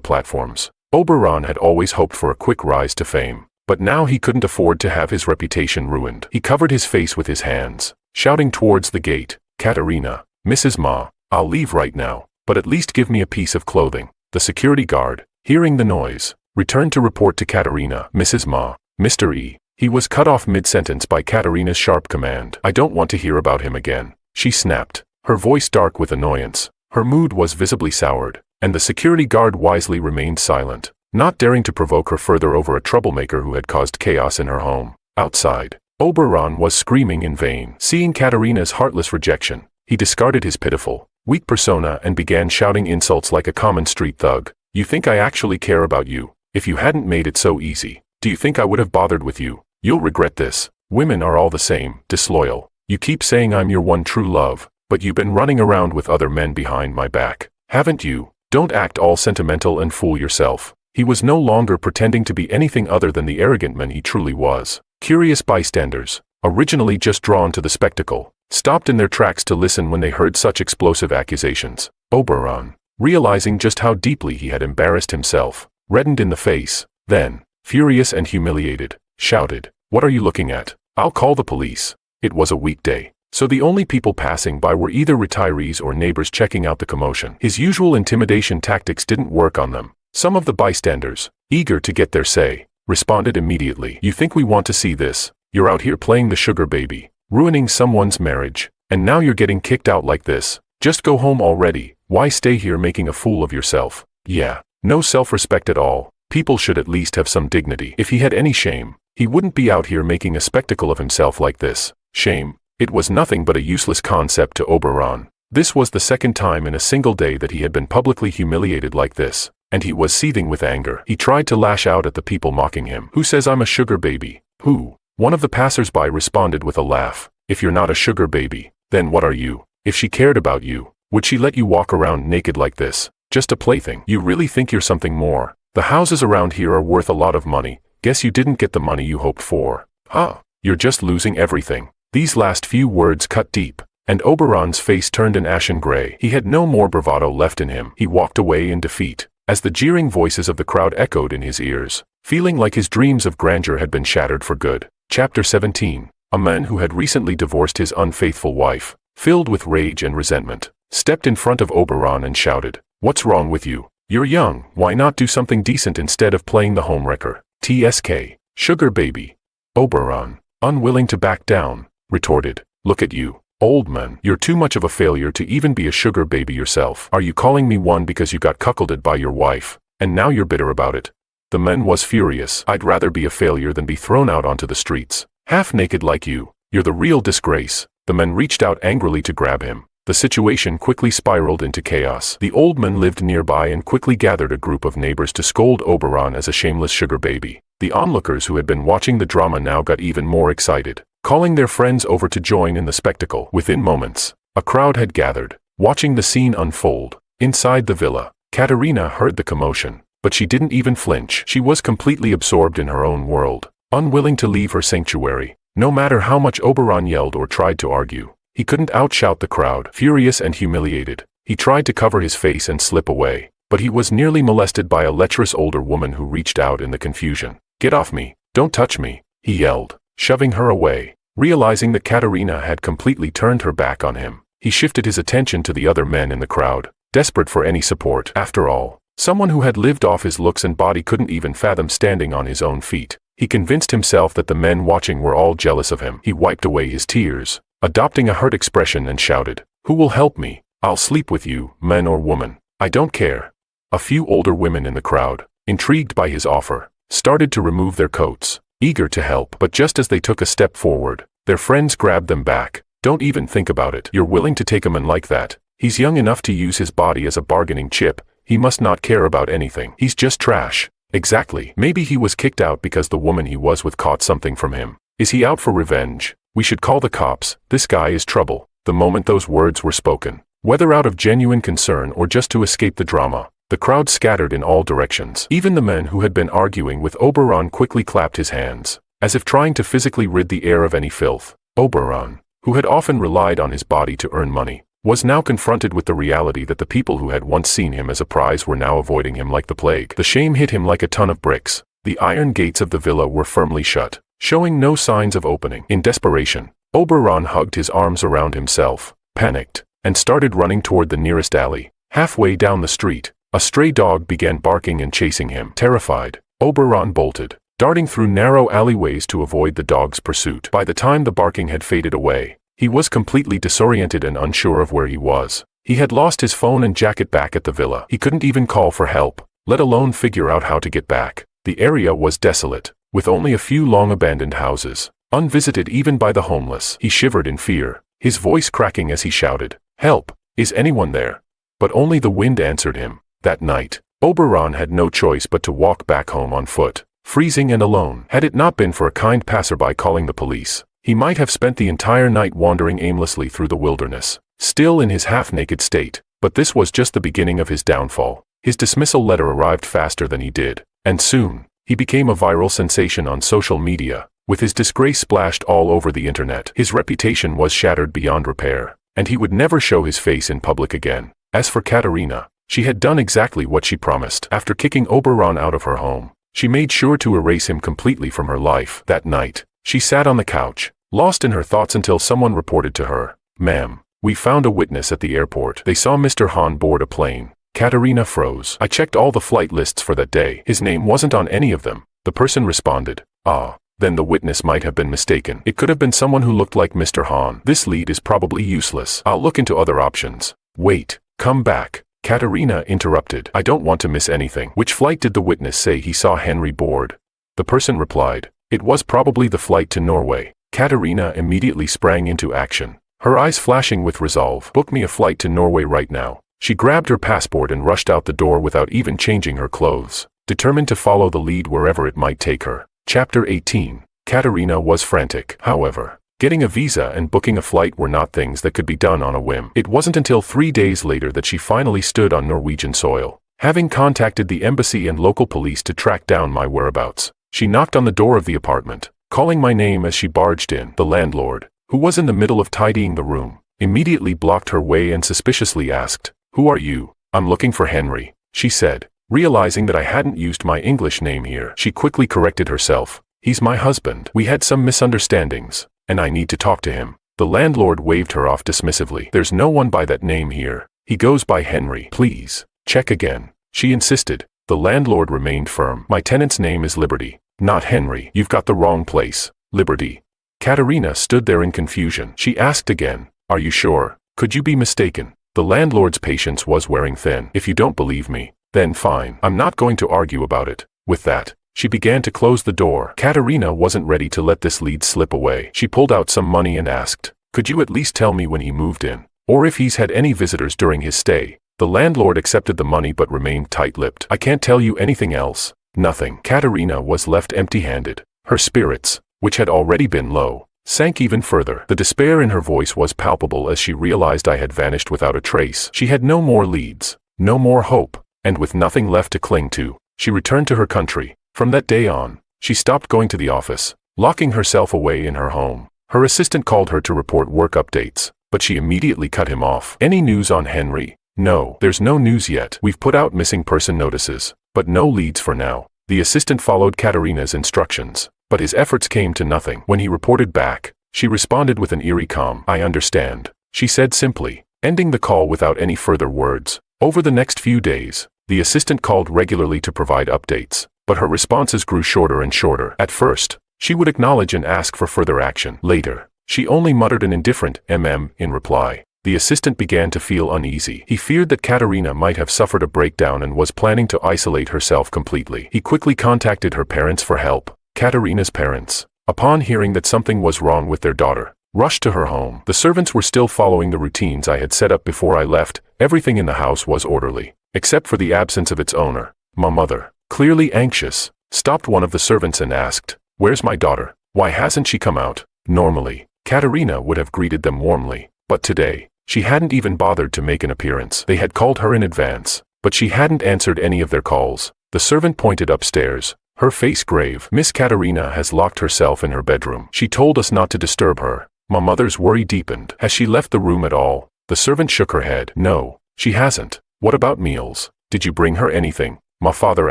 platforms. Oberon had always hoped for a quick rise to fame, but now he couldn't afford to have his reputation ruined. He covered his face with his hands, shouting towards the gate, "Katerina, Mrs. Ma, I'll leave right now, but at least give me a piece of clothing." The security guard, hearing the noise, returned to report to Katerina, "Mrs. Ma, Mr. E." He was cut off mid-sentence by Katerina's sharp command. "I don't want to hear about him again," she snapped, her voice dark with annoyance. Her mood was visibly soured, and the security guard wisely remained silent, not daring to provoke her further over a troublemaker who had caused chaos in her home. Outside, Oberon was screaming in vain. Seeing Katerina's heartless rejection, he discarded his pitiful, weak persona and began shouting insults like a common street thug. "You think I actually care about you? If you hadn't made it so easy, do you think I would have bothered with you? You'll regret this. Women are all the same, disloyal. You keep saying I'm your one true love, but you've been running around with other men behind my back, haven't you? Don't act all sentimental and fool yourself." He was no longer pretending to be anything other than the arrogant man he truly was. Curious bystanders, originally just drawn to the spectacle, stopped in their tracks to listen when they heard such explosive accusations. Oberon, realizing just how deeply he had embarrassed himself, reddened in the face, then, furious and humiliated, shouted, "What are you looking at? I'll call the police." It was a weekday, so the only people passing by were either retirees or neighbors checking out the commotion. His usual intimidation tactics didn't work on them. Some of the bystanders, eager to get their say, responded immediately. "You think we want to see this? You're out here playing the sugar baby, ruining someone's marriage, and now you're getting kicked out like this. Just go home already. Why stay here making a fool of yourself? Yeah, no self-respect at all. People should at least have some dignity. If he had any shame, he wouldn't be out here making a spectacle of himself like this." Shame. It was nothing but a useless concept to Oberon. This was the second time in a single day that he had been publicly humiliated like this, and he was seething with anger. He tried to lash out at the people mocking him. "Who says I'm a sugar baby? Who?" One of the passers-by responded with a laugh. "If you're not a sugar baby, then what are you? If she cared about you, would she let you walk around naked like this? Just a plaything. You really think you're something more? The houses around here are worth a lot of money. Guess you didn't get the money you hoped for. Huh? You're just losing everything." These last few words cut deep, and Oberon's face turned an ashen gray. He had no more bravado left in him. He walked away in defeat, as the jeering voices of the crowd echoed in his ears, feeling like his dreams of grandeur had been shattered for good. Chapter 17. A man who had recently divorced his unfaithful wife, filled with rage and resentment, stepped in front of Oberon and shouted, "What's wrong with you? You're young, why not do something decent instead of playing the homewrecker? TSK, sugar baby." Oberon, unwilling to back down, retorted, "Look at you, old man. You're too much of a failure to even be a sugar baby yourself. Are you calling me one because you got cuckolded by your wife, and now you're bitter about it?" The man was furious. "I'd rather be a failure than be thrown out onto the streets, half naked like you. You're the real disgrace." The man reached out angrily to grab him. The situation quickly spiraled into chaos. The old man lived nearby and quickly gathered a group of neighbors to scold Oberon as a shameless sugar baby. The onlookers who had been watching the drama now got even more excited, calling their friends over to join in the spectacle. Within moments, a crowd had gathered, watching the scene unfold. Inside the villa, Katerina heard the commotion, but she didn't even flinch. She was completely absorbed in her own world, unwilling to leave her sanctuary. No matter how much Oberon yelled or tried to argue, he couldn't outshout the crowd. Furious and humiliated, he tried to cover his face and slip away, but he was nearly molested by a lecherous older woman who reached out in the confusion. "Get off me, don't touch me," he yelled, shoving her away. Realizing that Katerina had completely turned her back on him, he shifted his attention to the other men in the crowd. desperate for any support. After all, someone who had lived off his looks and body couldn't even fathom standing on his own feet. He convinced himself that the men watching were all jealous of him. He wiped away his tears, adopting a hurt expression, and shouted, "Who will help me? I'll sleep with you, man or woman. I don't care." A few older women in the crowd, intrigued by his offer, started to remove their coats, eager to help. But just as they took a step forward, their friends grabbed them back. "Don't even think about it. You're willing to take a man like that? He's young enough to use his body as a bargaining chip. He must not care about anything. He's just trash." Exactly. Maybe he was kicked out because the woman he was with caught something from him. Is he out for revenge? "We should call the cops. This guy is trouble." The moment those words were spoken, whether out of genuine concern or just to escape the drama, the crowd scattered in all directions. Even the men who had been arguing with Oberon quickly clapped his hands, as if trying to physically rid the air of any filth. Oberon, who had often relied on his body to earn money, was now confronted with the reality that the people who had once seen him as a prize were now avoiding him like the plague. The shame hit him like a ton of bricks. The iron gates of the villa were firmly shut, showing no signs of opening. In desperation, Oberon hugged his arms around himself, panicked, and started running toward the nearest alley. Halfway down the street, a stray dog began barking and chasing him. Terrified, Oberon bolted, darting through narrow alleyways to avoid the dog's pursuit. By the time the barking had faded away, he was completely disoriented and unsure of where he was. He had lost his phone and jacket back at the villa. He couldn't even call for help, let alone figure out how to get back. The area was desolate, with only a few long-abandoned houses, unvisited even by the homeless. He shivered in fear, his voice cracking as he shouted, "Help! Is anyone there?" But only the wind answered him. That night, Oberon had no choice but to walk back home on foot, freezing and alone. Had it not been for a kind passerby calling the police, he might have spent the entire night wandering aimlessly through the wilderness, still in his half-naked state. But this was just the beginning of his downfall. His dismissal letter arrived faster than he did, and soon, he became a viral sensation on social media, with his disgrace splashed all over the internet. His reputation was shattered beyond repair, and he would never show his face in public again. As for Katerina, she had done exactly what she promised. After kicking Oberon out of her home, she made sure to erase him completely from her life. That night, she sat on the couch, lost in her thoughts until someone reported to her, "Ma'am, we found a witness at the airport. They saw Mr. Hahn board a plane." Katerina froze. "I checked all the flight lists for that day. His name wasn't on any of them." The person responded, "Ah, then the witness might have been mistaken. It could have been someone who looked like Mr. Hahn. This lead is probably useless. I'll look into other options." "Wait, come back," Katerina interrupted. "I don't want to miss anything." "Which flight did the witness say he saw Henry board?" The person replied, "It was probably the flight to Norway." Katerina immediately sprang into action, her eyes flashing with resolve. "Book me a flight to Norway right now." She grabbed her passport and rushed out the door without even changing her clothes, determined to follow the lead wherever it might take her. Chapter 18. Katerina was frantic. However, getting a visa and booking a flight were not things that could be done on a whim. It wasn't until 3 days later that she finally stood on Norwegian soil, having contacted the embassy and local police to track down my whereabouts. She knocked on the door of the apartment, calling my name as she barged in. The landlord, who was in the middle of tidying the room, immediately blocked her way and suspiciously asked, "Who are you?" "I'm looking for Henry," she said. Realizing that I hadn't used my English name here, she quickly corrected herself. "He's my husband. We had some misunderstandings, and I need to talk to him." The landlord waved her off dismissively. "There's no one by that name here. He goes by Henry." "Please, check again," she insisted. The landlord remained firm. "My tenant's name is Liberty, not Henry. You've got the wrong place." "Liberty." Katerina stood there in confusion. She asked again, "Are you sure? Could you be mistaken?" The landlord's patience was wearing thin. "If you don't believe me, then fine. I'm not going to argue about it." With that, she began to close the door. Katerina wasn't ready to let this lead slip away. She pulled out some money and asked, "Could you at least tell me when he moved in, or if he's had any visitors during his stay?" The landlord accepted the money but remained tight-lipped. "I can't tell you anything else." Nothing. Katerina was left empty-handed. Her spirits, which had already been low, sank even further. The despair in her voice was palpable as she realized I had vanished without a trace. She had no more leads, no more hope, and with nothing left to cling to, she returned to her country. From that day on, she stopped going to the office, locking herself away in her home. Her assistant called her to report work updates, but she immediately cut him off. "Any news on Henry?" "No, there's no news yet. We've put out missing person notices, but no leads for now." The assistant followed Katerina's instructions, but his efforts came to nothing. When he reported back, she responded with an eerie calm. "I understand," she said simply, ending the call without any further words. Over the next few days, the assistant called regularly to provide updates, but her responses grew shorter and shorter. At first, she would acknowledge and ask for further action. Later, she only muttered an indifferent in reply. The assistant began to feel uneasy. He feared that Katerina might have suffered a breakdown and was planning to isolate herself completely. He quickly contacted her parents for help. Katerina's parents, upon hearing that something was wrong with their daughter, rushed to her home. The servants were still following the routines I had set up before I left. Everything in the house was orderly, except for the absence of its owner. My mother, clearly anxious, stopped one of the servants and asked, "Where's my daughter? Why hasn't she come out?" Normally, Katerina would have greeted them warmly, but today, she hadn't even bothered to make an appearance. They had called her in advance, but she hadn't answered any of their calls. The servant pointed upstairs, her face grave. "Miss Katerina has locked herself in her bedroom. She told us not to disturb her." My mother's worry deepened. "Has she left the room at all?" The servant shook her head. "No, she hasn't." "What about meals? Did you bring her anything?" my father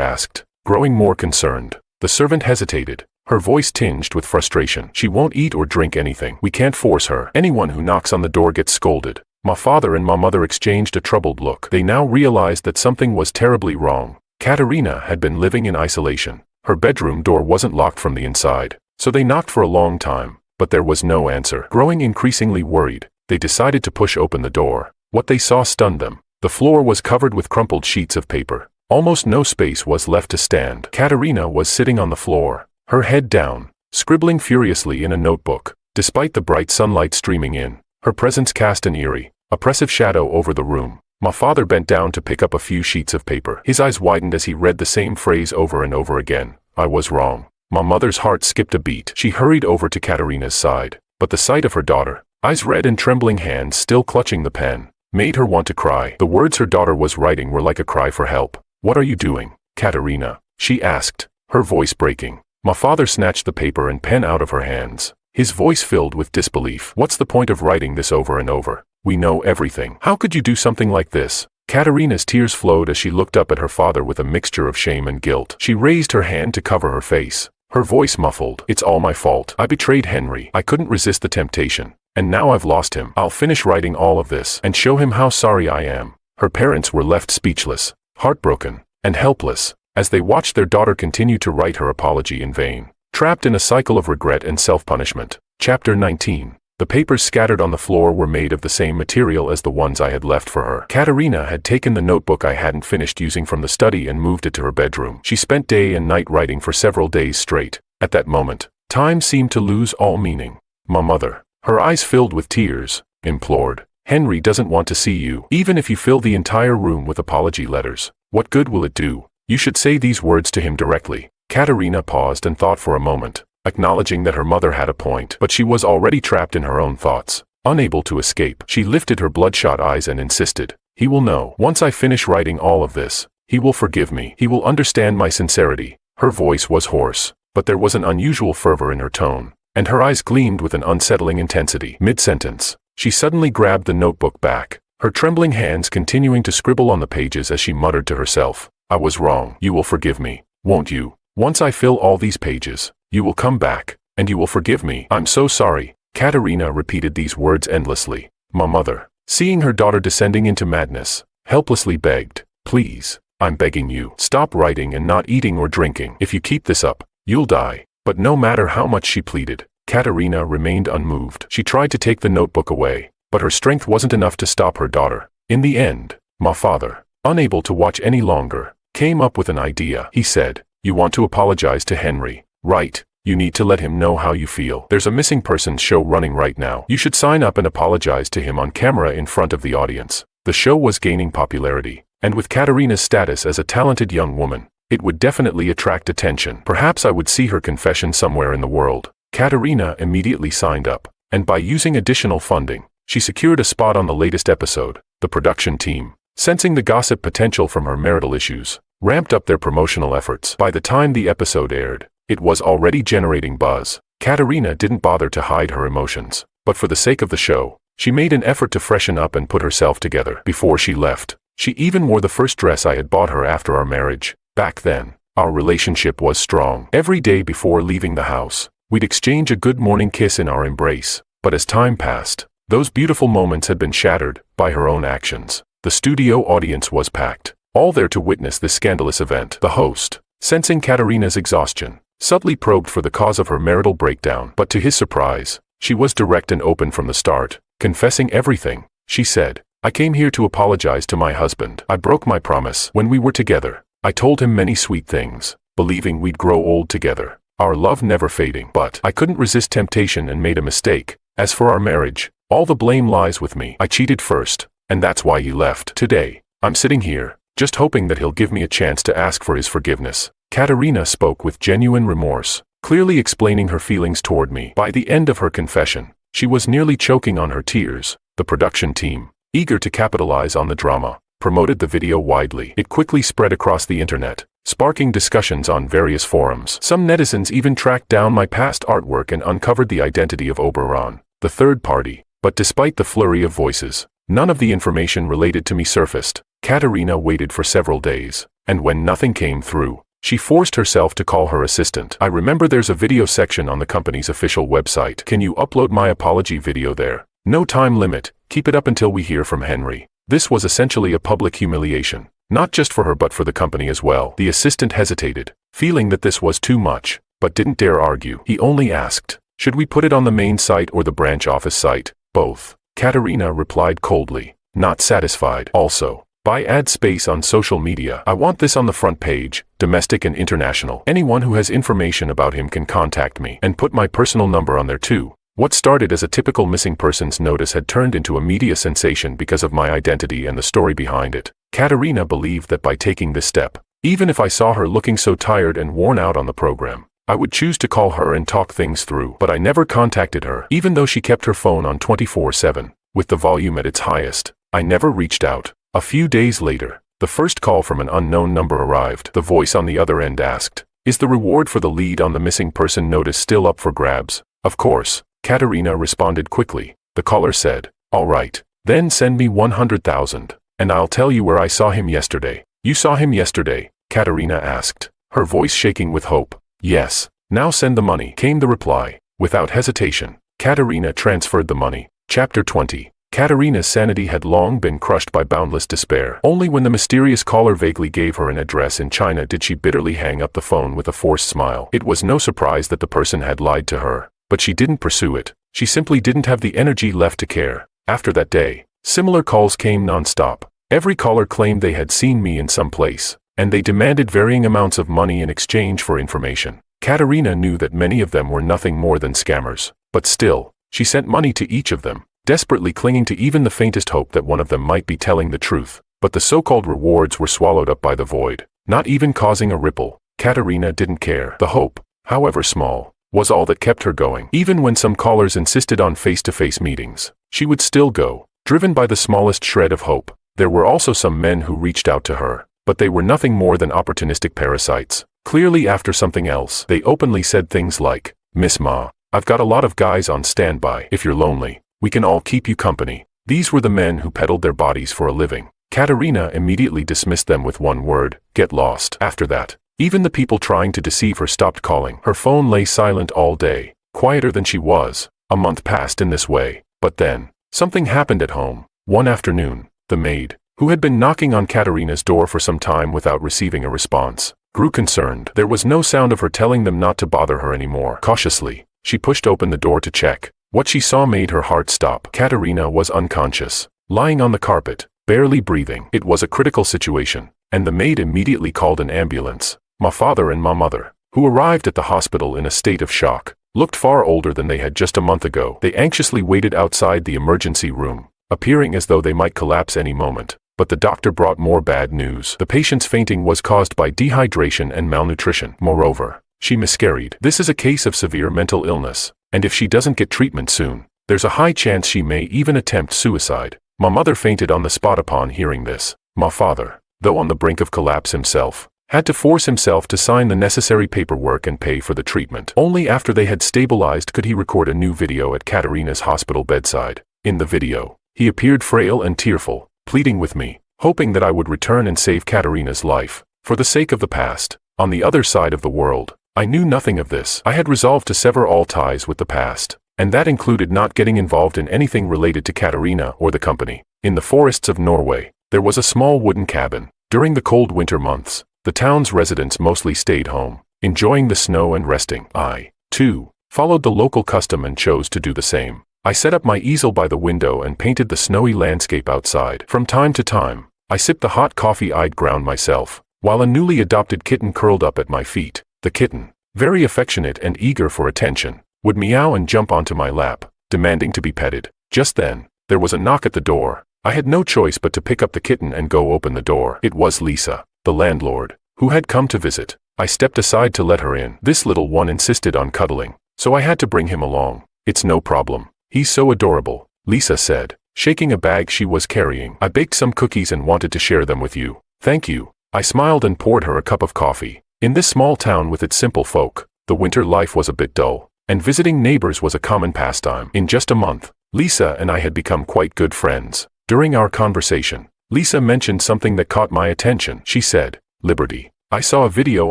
asked, growing more concerned. The servant hesitated, her voice tinged with frustration. "She won't eat or drink anything. We can't force her. Anyone who knocks on the door gets scolded." My father and my mother exchanged a troubled look. They now realized that something was terribly wrong. Katerina had been living in isolation. Her bedroom door wasn't locked from the inside, so they knocked for a long time, but there was no answer. Growing increasingly worried, they decided to push open the door. What they saw stunned them. The floor was covered with crumpled sheets of paper. Almost no space was left to stand. Katerina was sitting on the floor, her head down, scribbling furiously in a notebook. Despite the bright sunlight streaming in, her presence cast an eerie, oppressive shadow over the room. My father bent down to pick up a few sheets of paper. His eyes widened as he read the same phrase over and over again. "I was wrong." My mother's heart skipped a beat. She hurried over to Katerina's side, but the sight of her daughter, eyes red and trembling hands still clutching the pen, made her want to cry. The words her daughter was writing were like a cry for help. "What are you doing, Katerina?" she asked, her voice breaking. My father snatched the paper and pen out of her hands, his voice filled with disbelief. "What's the point of writing this over and over? We know everything. How could you do something like this?" Katerina's tears flowed as she looked up at her father with a mixture of shame and guilt. She raised her hand to cover her face, her voice muffled. "It's all my fault. I betrayed Henry. I couldn't resist the temptation, and now I've lost him. I'll finish writing all of this and show him how sorry I am." Her parents were left speechless, heartbroken, and helpless, as they watched their daughter continue to write her apology in vain, trapped in a cycle of regret and self-punishment. Chapter 19. The papers scattered on the floor were made of the same material as the ones I had left for her. Katerina had taken the notebook I hadn't finished using from the study and moved it to her bedroom. She spent day and night writing for several days straight. At that moment, time seemed to lose all meaning. My mother, her eyes filled with tears, implored, "Henry doesn't want to see you. Even if you fill the entire room with apology letters, what good will it do? You should say these words to him directly." Katerina paused and thought for a moment, acknowledging that her mother had a point, but she was already trapped in her own thoughts, unable to escape. She lifted her bloodshot eyes and insisted, "He will know. Once I finish writing all of this, he will forgive me. He will understand my sincerity." Her voice was hoarse, but there was an unusual fervor in her tone, and her eyes gleamed with an unsettling intensity. Mid-sentence, she suddenly grabbed the notebook back, her trembling hands continuing to scribble on the pages as she muttered to herself, "I was wrong. You will forgive me, won't you? Once I fill all these pages, you will come back, and you will forgive me. I'm so sorry." Katerina repeated these words endlessly. My mother, seeing her daughter descending into madness, helplessly begged, "Please, I'm begging you, stop writing and not eating or drinking. If you keep this up, you'll die." But no matter how much she pleaded, Katerina remained unmoved. She tried to take the notebook away, but her strength wasn't enough to stop her daughter. In the end, my father, unable to watch any longer, came up with an idea. He said, "You want to apologize to Henry, right? You need to let him know how you feel. There's a missing persons show running right now. You should sign up and apologize to him on camera in front of the audience." The show was gaining popularity, and with Katerina's status as a talented young woman, it would definitely attract attention. Perhaps I would see her confession somewhere in the world. Katerina immediately signed up, and by using additional funding, she secured a spot on the latest episode. The production team, sensing the gossip potential from her marital issues, ramped up their promotional efforts. By the time the episode aired, it was already generating buzz. Katerina didn't bother to hide her emotions, but for the sake of the show, she made an effort to freshen up and put herself together. Before she left, she even wore the first dress I had bought her after our marriage. Back then, our relationship was strong. Every day before leaving the house, we'd exchange a good morning kiss in our embrace. But as time passed, those beautiful moments had been shattered by her own actions. The The studio audience was packed, all there to witness this scandalous event. The host, sensing Katerina's exhaustion, subtly probed for the cause of her marital breakdown, but to his surprise, she was direct and open from the start, confessing everything. She said, "I came here to apologize to my husband. I broke my promise when we were together. I told him many sweet things, believing we'd grow old together, our love never fading. But I couldn't resist temptation and made a mistake. As for our marriage, all the blame lies with me. I cheated first, and that's why he left. Today, I'm sitting here, just hoping that he'll give me a chance to ask for his forgiveness." Katerina spoke with genuine remorse, clearly explaining her feelings toward me. By the end of her confession, she was nearly choking on her tears. The production team, eager to capitalize on the drama, promoted the video widely. It quickly spread across the internet, sparking discussions on various forums. Some netizens even tracked down my past artwork and uncovered the identity of Oberon, the third party. But despite the flurry of voices, none of the information related to me surfaced. Katerina waited for several days, and when nothing came through, she forced herself to call her assistant. "I remember there's a video section on the company's official website. Can you upload my apology video there? No time limit, keep it up until we hear from Henry." This was essentially a public humiliation, not just for her but for the company as well. The assistant hesitated, feeling that this was too much, but didn't dare argue. He only asked, "Should we put it on the main site or the branch office site?" "Both." Katerina replied coldly, not satisfied. "Also, add space on social media. I want this on the front page, domestic and international. Anyone who has information about him can contact me, and put my personal number on there too." What started as a typical missing persons notice had turned into a media sensation because of my identity and the story behind it. Katerina believed that by taking this step, even if I saw her looking so tired and worn out on the program, I would choose to call her and talk things through. But I never contacted her, even though she kept her phone on 24/7, with the volume at its highest. I never reached out. A few days later, the first call from an unknown number arrived. The voice on the other end asked, "Is the reward for the lead on the missing person notice still up for grabs?" "Of course," Katerina responded quickly. The caller said, "All right, then send me 100,000, and I'll tell you where I saw him yesterday." "You saw him yesterday?" Katerina asked, her voice shaking with hope. "Yes." "Now send the money," came the reply. Without hesitation, Katerina transferred the money. Chapter 20. Katerina's sanity had long been crushed by boundless despair. Only when the mysterious caller vaguely gave her an address in China did she bitterly hang up the phone with a forced smile. It was no surprise that the person had lied to her, but she didn't pursue it. She simply didn't have the energy left to care. After that day, similar calls came non-stop. Every caller claimed they had seen me in some place, and they demanded varying amounts of money in exchange for information. Katerina knew that many of them were nothing more than scammers, but still, she sent money to each of them, desperately clinging to even the faintest hope that one of them might be telling the truth. But the so-called rewards were swallowed up by the void, not even causing a ripple. Katerina didn't care. The hope, however small, was all that kept her going. Even when some callers insisted on face-to-face meetings, she would still go, driven by the smallest shred of hope. There were also some men who reached out to her, but they were nothing more than opportunistic parasites, clearly after something else. They openly said things like, "Miss Ma, I've got a lot of guys on standby. If you're lonely, we can all keep you company." These were the men who peddled their bodies for a living. Katerina immediately dismissed them with one word: get lost. After that, even the people trying to deceive her stopped calling. Her phone lay silent all day, quieter than she was. A month passed in this way, but then, something happened at home. One afternoon, the maid, who had been knocking on Katerina's door for some time without receiving a response, grew concerned. There was no sound of her telling them not to bother her anymore. Cautiously, she pushed open the door to check. What she saw made her heart stop. Katerina was unconscious, lying on the carpet, barely breathing. It was a critical situation, and the maid immediately called an ambulance. My father and my mother, who arrived at the hospital in a state of shock, looked far older than they had just a month ago. They anxiously waited outside the emergency room, appearing as though they might collapse any moment. But the doctor brought more bad news. The patient's fainting was caused by dehydration and malnutrition. Moreover, she miscarried. This is a case of severe mental illness, and if she doesn't get treatment soon, there's a high chance she may even attempt suicide. My mother fainted on the spot upon hearing this. My father, though on the brink of collapse himself, had to force himself to sign the necessary paperwork and pay for the treatment. Only after they had stabilized could he record a new video at Katerina's hospital bedside. In the video, he appeared frail and tearful, pleading with me, hoping that I would return and save Katerina's life, for the sake of the past. On the other side of the world, I knew nothing of this. I had resolved to sever all ties with the past, and that included not getting involved in anything related to Katerina or the company. In the forests of Norway, There was a small wooden cabin. During the cold winter months, the town's residents mostly stayed home, enjoying the snow and resting. I, too, followed the local custom and chose to do the same. I set up my easel by the window and painted the snowy landscape outside. From time to time, I sipped the hot coffee I'd ground myself, while a newly adopted kitten curled up at my feet. The kitten, very affectionate and eager for attention, would meow and jump onto my lap, demanding to be petted. Just then, there was a knock at the door. I had no choice but to pick up the kitten and go open the door. It was Lisa, the landlord, who had come to visit. I stepped aside to let her in. This little one insisted on cuddling, so I had to bring him along. It's no problem. He's so adorable, Lisa said, shaking a bag she was carrying. I baked some cookies and wanted to share them with you. Thank you. I smiled and poured her a cup of coffee. In this small town with its simple folk, the winter life was a bit dull, and visiting neighbors was a common pastime. In just a month, Lisa and I had become quite good friends. During our conversation, Lisa mentioned something that caught my attention. She said, "Liberty, I saw a video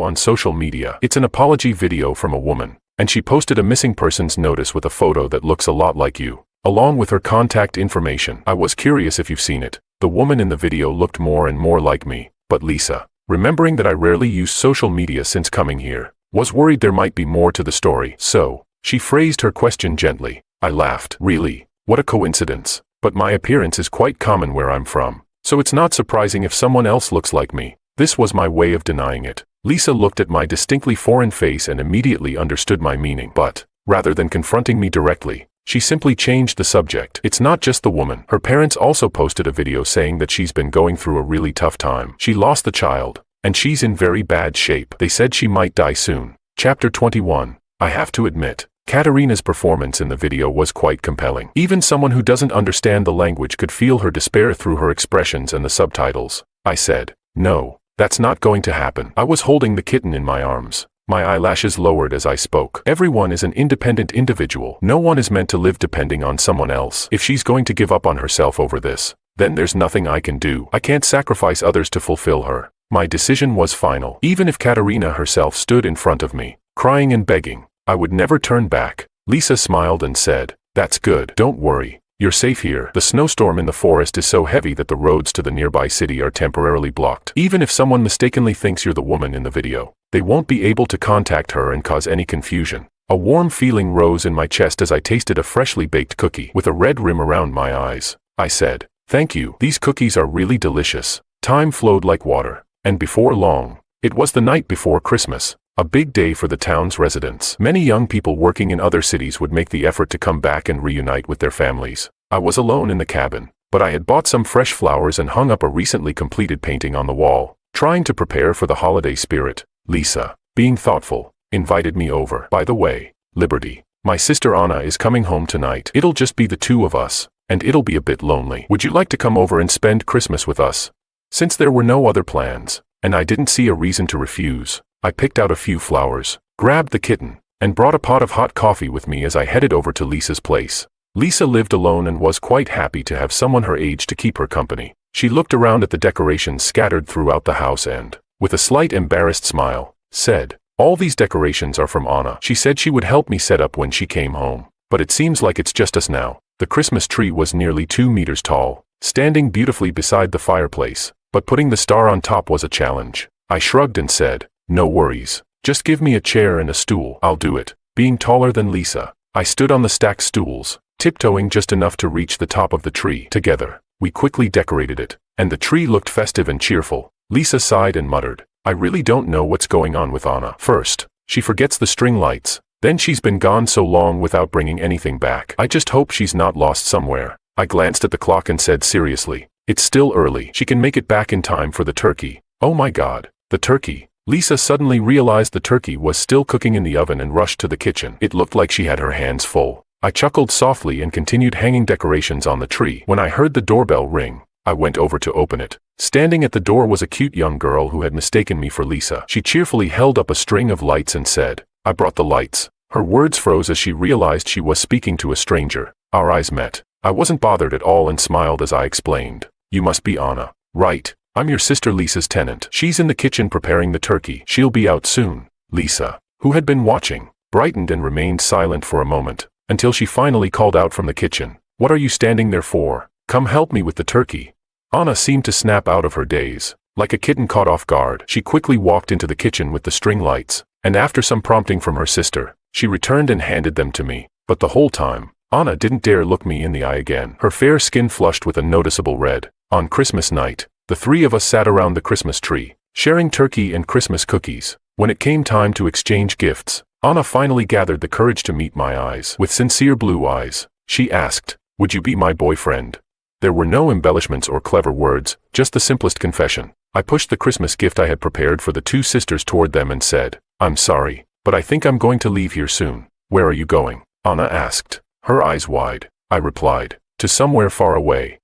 on social media. It's an apology video from a woman, and she posted a missing persons notice with a photo that looks a lot like you, along with her contact information. I was curious if you've seen it." The woman in the video looked more and more like me, but Lisa, remembering that I rarely use social media since coming here, was worried there might be more to the story. So, she phrased her question gently. I laughed. Really? What a coincidence. But my appearance is quite common where I'm from, so it's not surprising if someone else looks like me. This was my way of denying it. Lisa looked at my distinctly foreign face and immediately understood my meaning. But, rather than confronting me directly, she simply changed the subject. It's not just the woman. Her parents also posted a video saying that she's been going through a really tough time. She lost the child, and she's in very bad shape. They said she might die soon. Chapter 21. I have to admit, Katerina's performance in the video was quite compelling. Even someone who doesn't understand the language could feel her despair through her expressions and the subtitles. I said, "No, that's not going to happen." I was holding the kitten in my arms, my eyelashes lowered as I spoke. Everyone is an independent individual. No one is meant to live depending on someone else. If she's going to give up on herself over this, then there's nothing I can do. I can't sacrifice others to fulfill her. My decision was final. Even if Katerina herself stood in front of me, crying and begging, I would never turn back. Lisa smiled and said, "That's good. Don't worry. You're safe here. The snowstorm in the forest is so heavy that the roads to the nearby city are temporarily blocked. Even if someone mistakenly thinks you're the woman in the video, they won't be able to contact her and cause any confusion." A warm feeling rose in my chest as I tasted a freshly baked cookie with a red rim around my eyes. I said, "Thank you. These cookies are really delicious." Time flowed like water, and before long, it was the night before Christmas. A big day for the town's residents. Many young people working in other cities would make the effort to come back and reunite with their families. I was alone in the cabin, but I had bought some fresh flowers and hung up a recently completed painting on the wall, trying to prepare for the holiday spirit. Lisa, being thoughtful, invited me over. "By the way, Liberty, my sister Anna is coming home tonight. It'll just be the two of us, and it'll be a bit lonely. Would you like to come over and spend Christmas with us?" Since there were no other plans, and I didn't see a reason to refuse, I picked out a few flowers, grabbed the kitten, and brought a pot of hot coffee with me as I headed over to Lisa's place. Lisa lived alone and was quite happy to have someone her age to keep her company. She looked around at the decorations scattered throughout the house and, with a slight embarrassed smile, said, "All these decorations are from Anna. She said she would help me set up when she came home, but it seems like it's just us now." The Christmas tree was nearly 2 meters tall, standing beautifully beside the fireplace, but putting the star on top was a challenge. I shrugged and said, "No worries. Just give me a chair and a stool. I'll do it." Being taller than Lisa, I stood on the stacked stools, tiptoeing just enough to reach the top of the tree. Together, we quickly decorated it, and the tree looked festive and cheerful. Lisa sighed and muttered, "I really don't know what's going on with Anna. First, she forgets the string lights, then she's been gone so long without bringing anything back. I just hope she's not lost somewhere." I glanced at the clock and said seriously, "It's still early. She can make it back in time for the turkey." Oh my God, the turkey. Lisa suddenly realized the turkey was still cooking in the oven and rushed to the kitchen. It looked like she had her hands full. I chuckled softly and continued hanging decorations on the tree. When I heard the doorbell ring, I went over to open it. Standing at the door was a cute young girl who had mistaken me for Lisa. She cheerfully held up a string of lights and said, "I brought the lights." Her words froze as she realized she was speaking to a stranger. Our eyes met. I wasn't bothered at all and smiled as I explained, "You must be Anna, right? I'm your sister Lisa's tenant. She's in the kitchen preparing the turkey. She'll be out soon." Lisa, who had been watching, brightened and remained silent for a moment, until she finally called out from the kitchen, "What are you standing there for? Come help me with the turkey." Anna seemed to snap out of her daze. Like a kitten caught off guard, she quickly walked into the kitchen with the string lights, and after some prompting from her sister, she returned and handed them to me. But the whole time, Anna didn't dare look me in the eye again. Her fair skin flushed with a noticeable red. On Christmas night, the three of us sat around the Christmas tree, sharing turkey and Christmas cookies. When it came time to exchange gifts, Anna finally gathered the courage to meet my eyes. With sincere blue eyes, she asked, "Would you be my boyfriend?" There were no embellishments or clever words, just the simplest confession. I pushed the Christmas gift I had prepared for the two sisters toward them and said, "I'm sorry, but I think I'm going to leave here soon." "Where are you going?" Anna asked, her eyes wide. I replied, "To somewhere far away."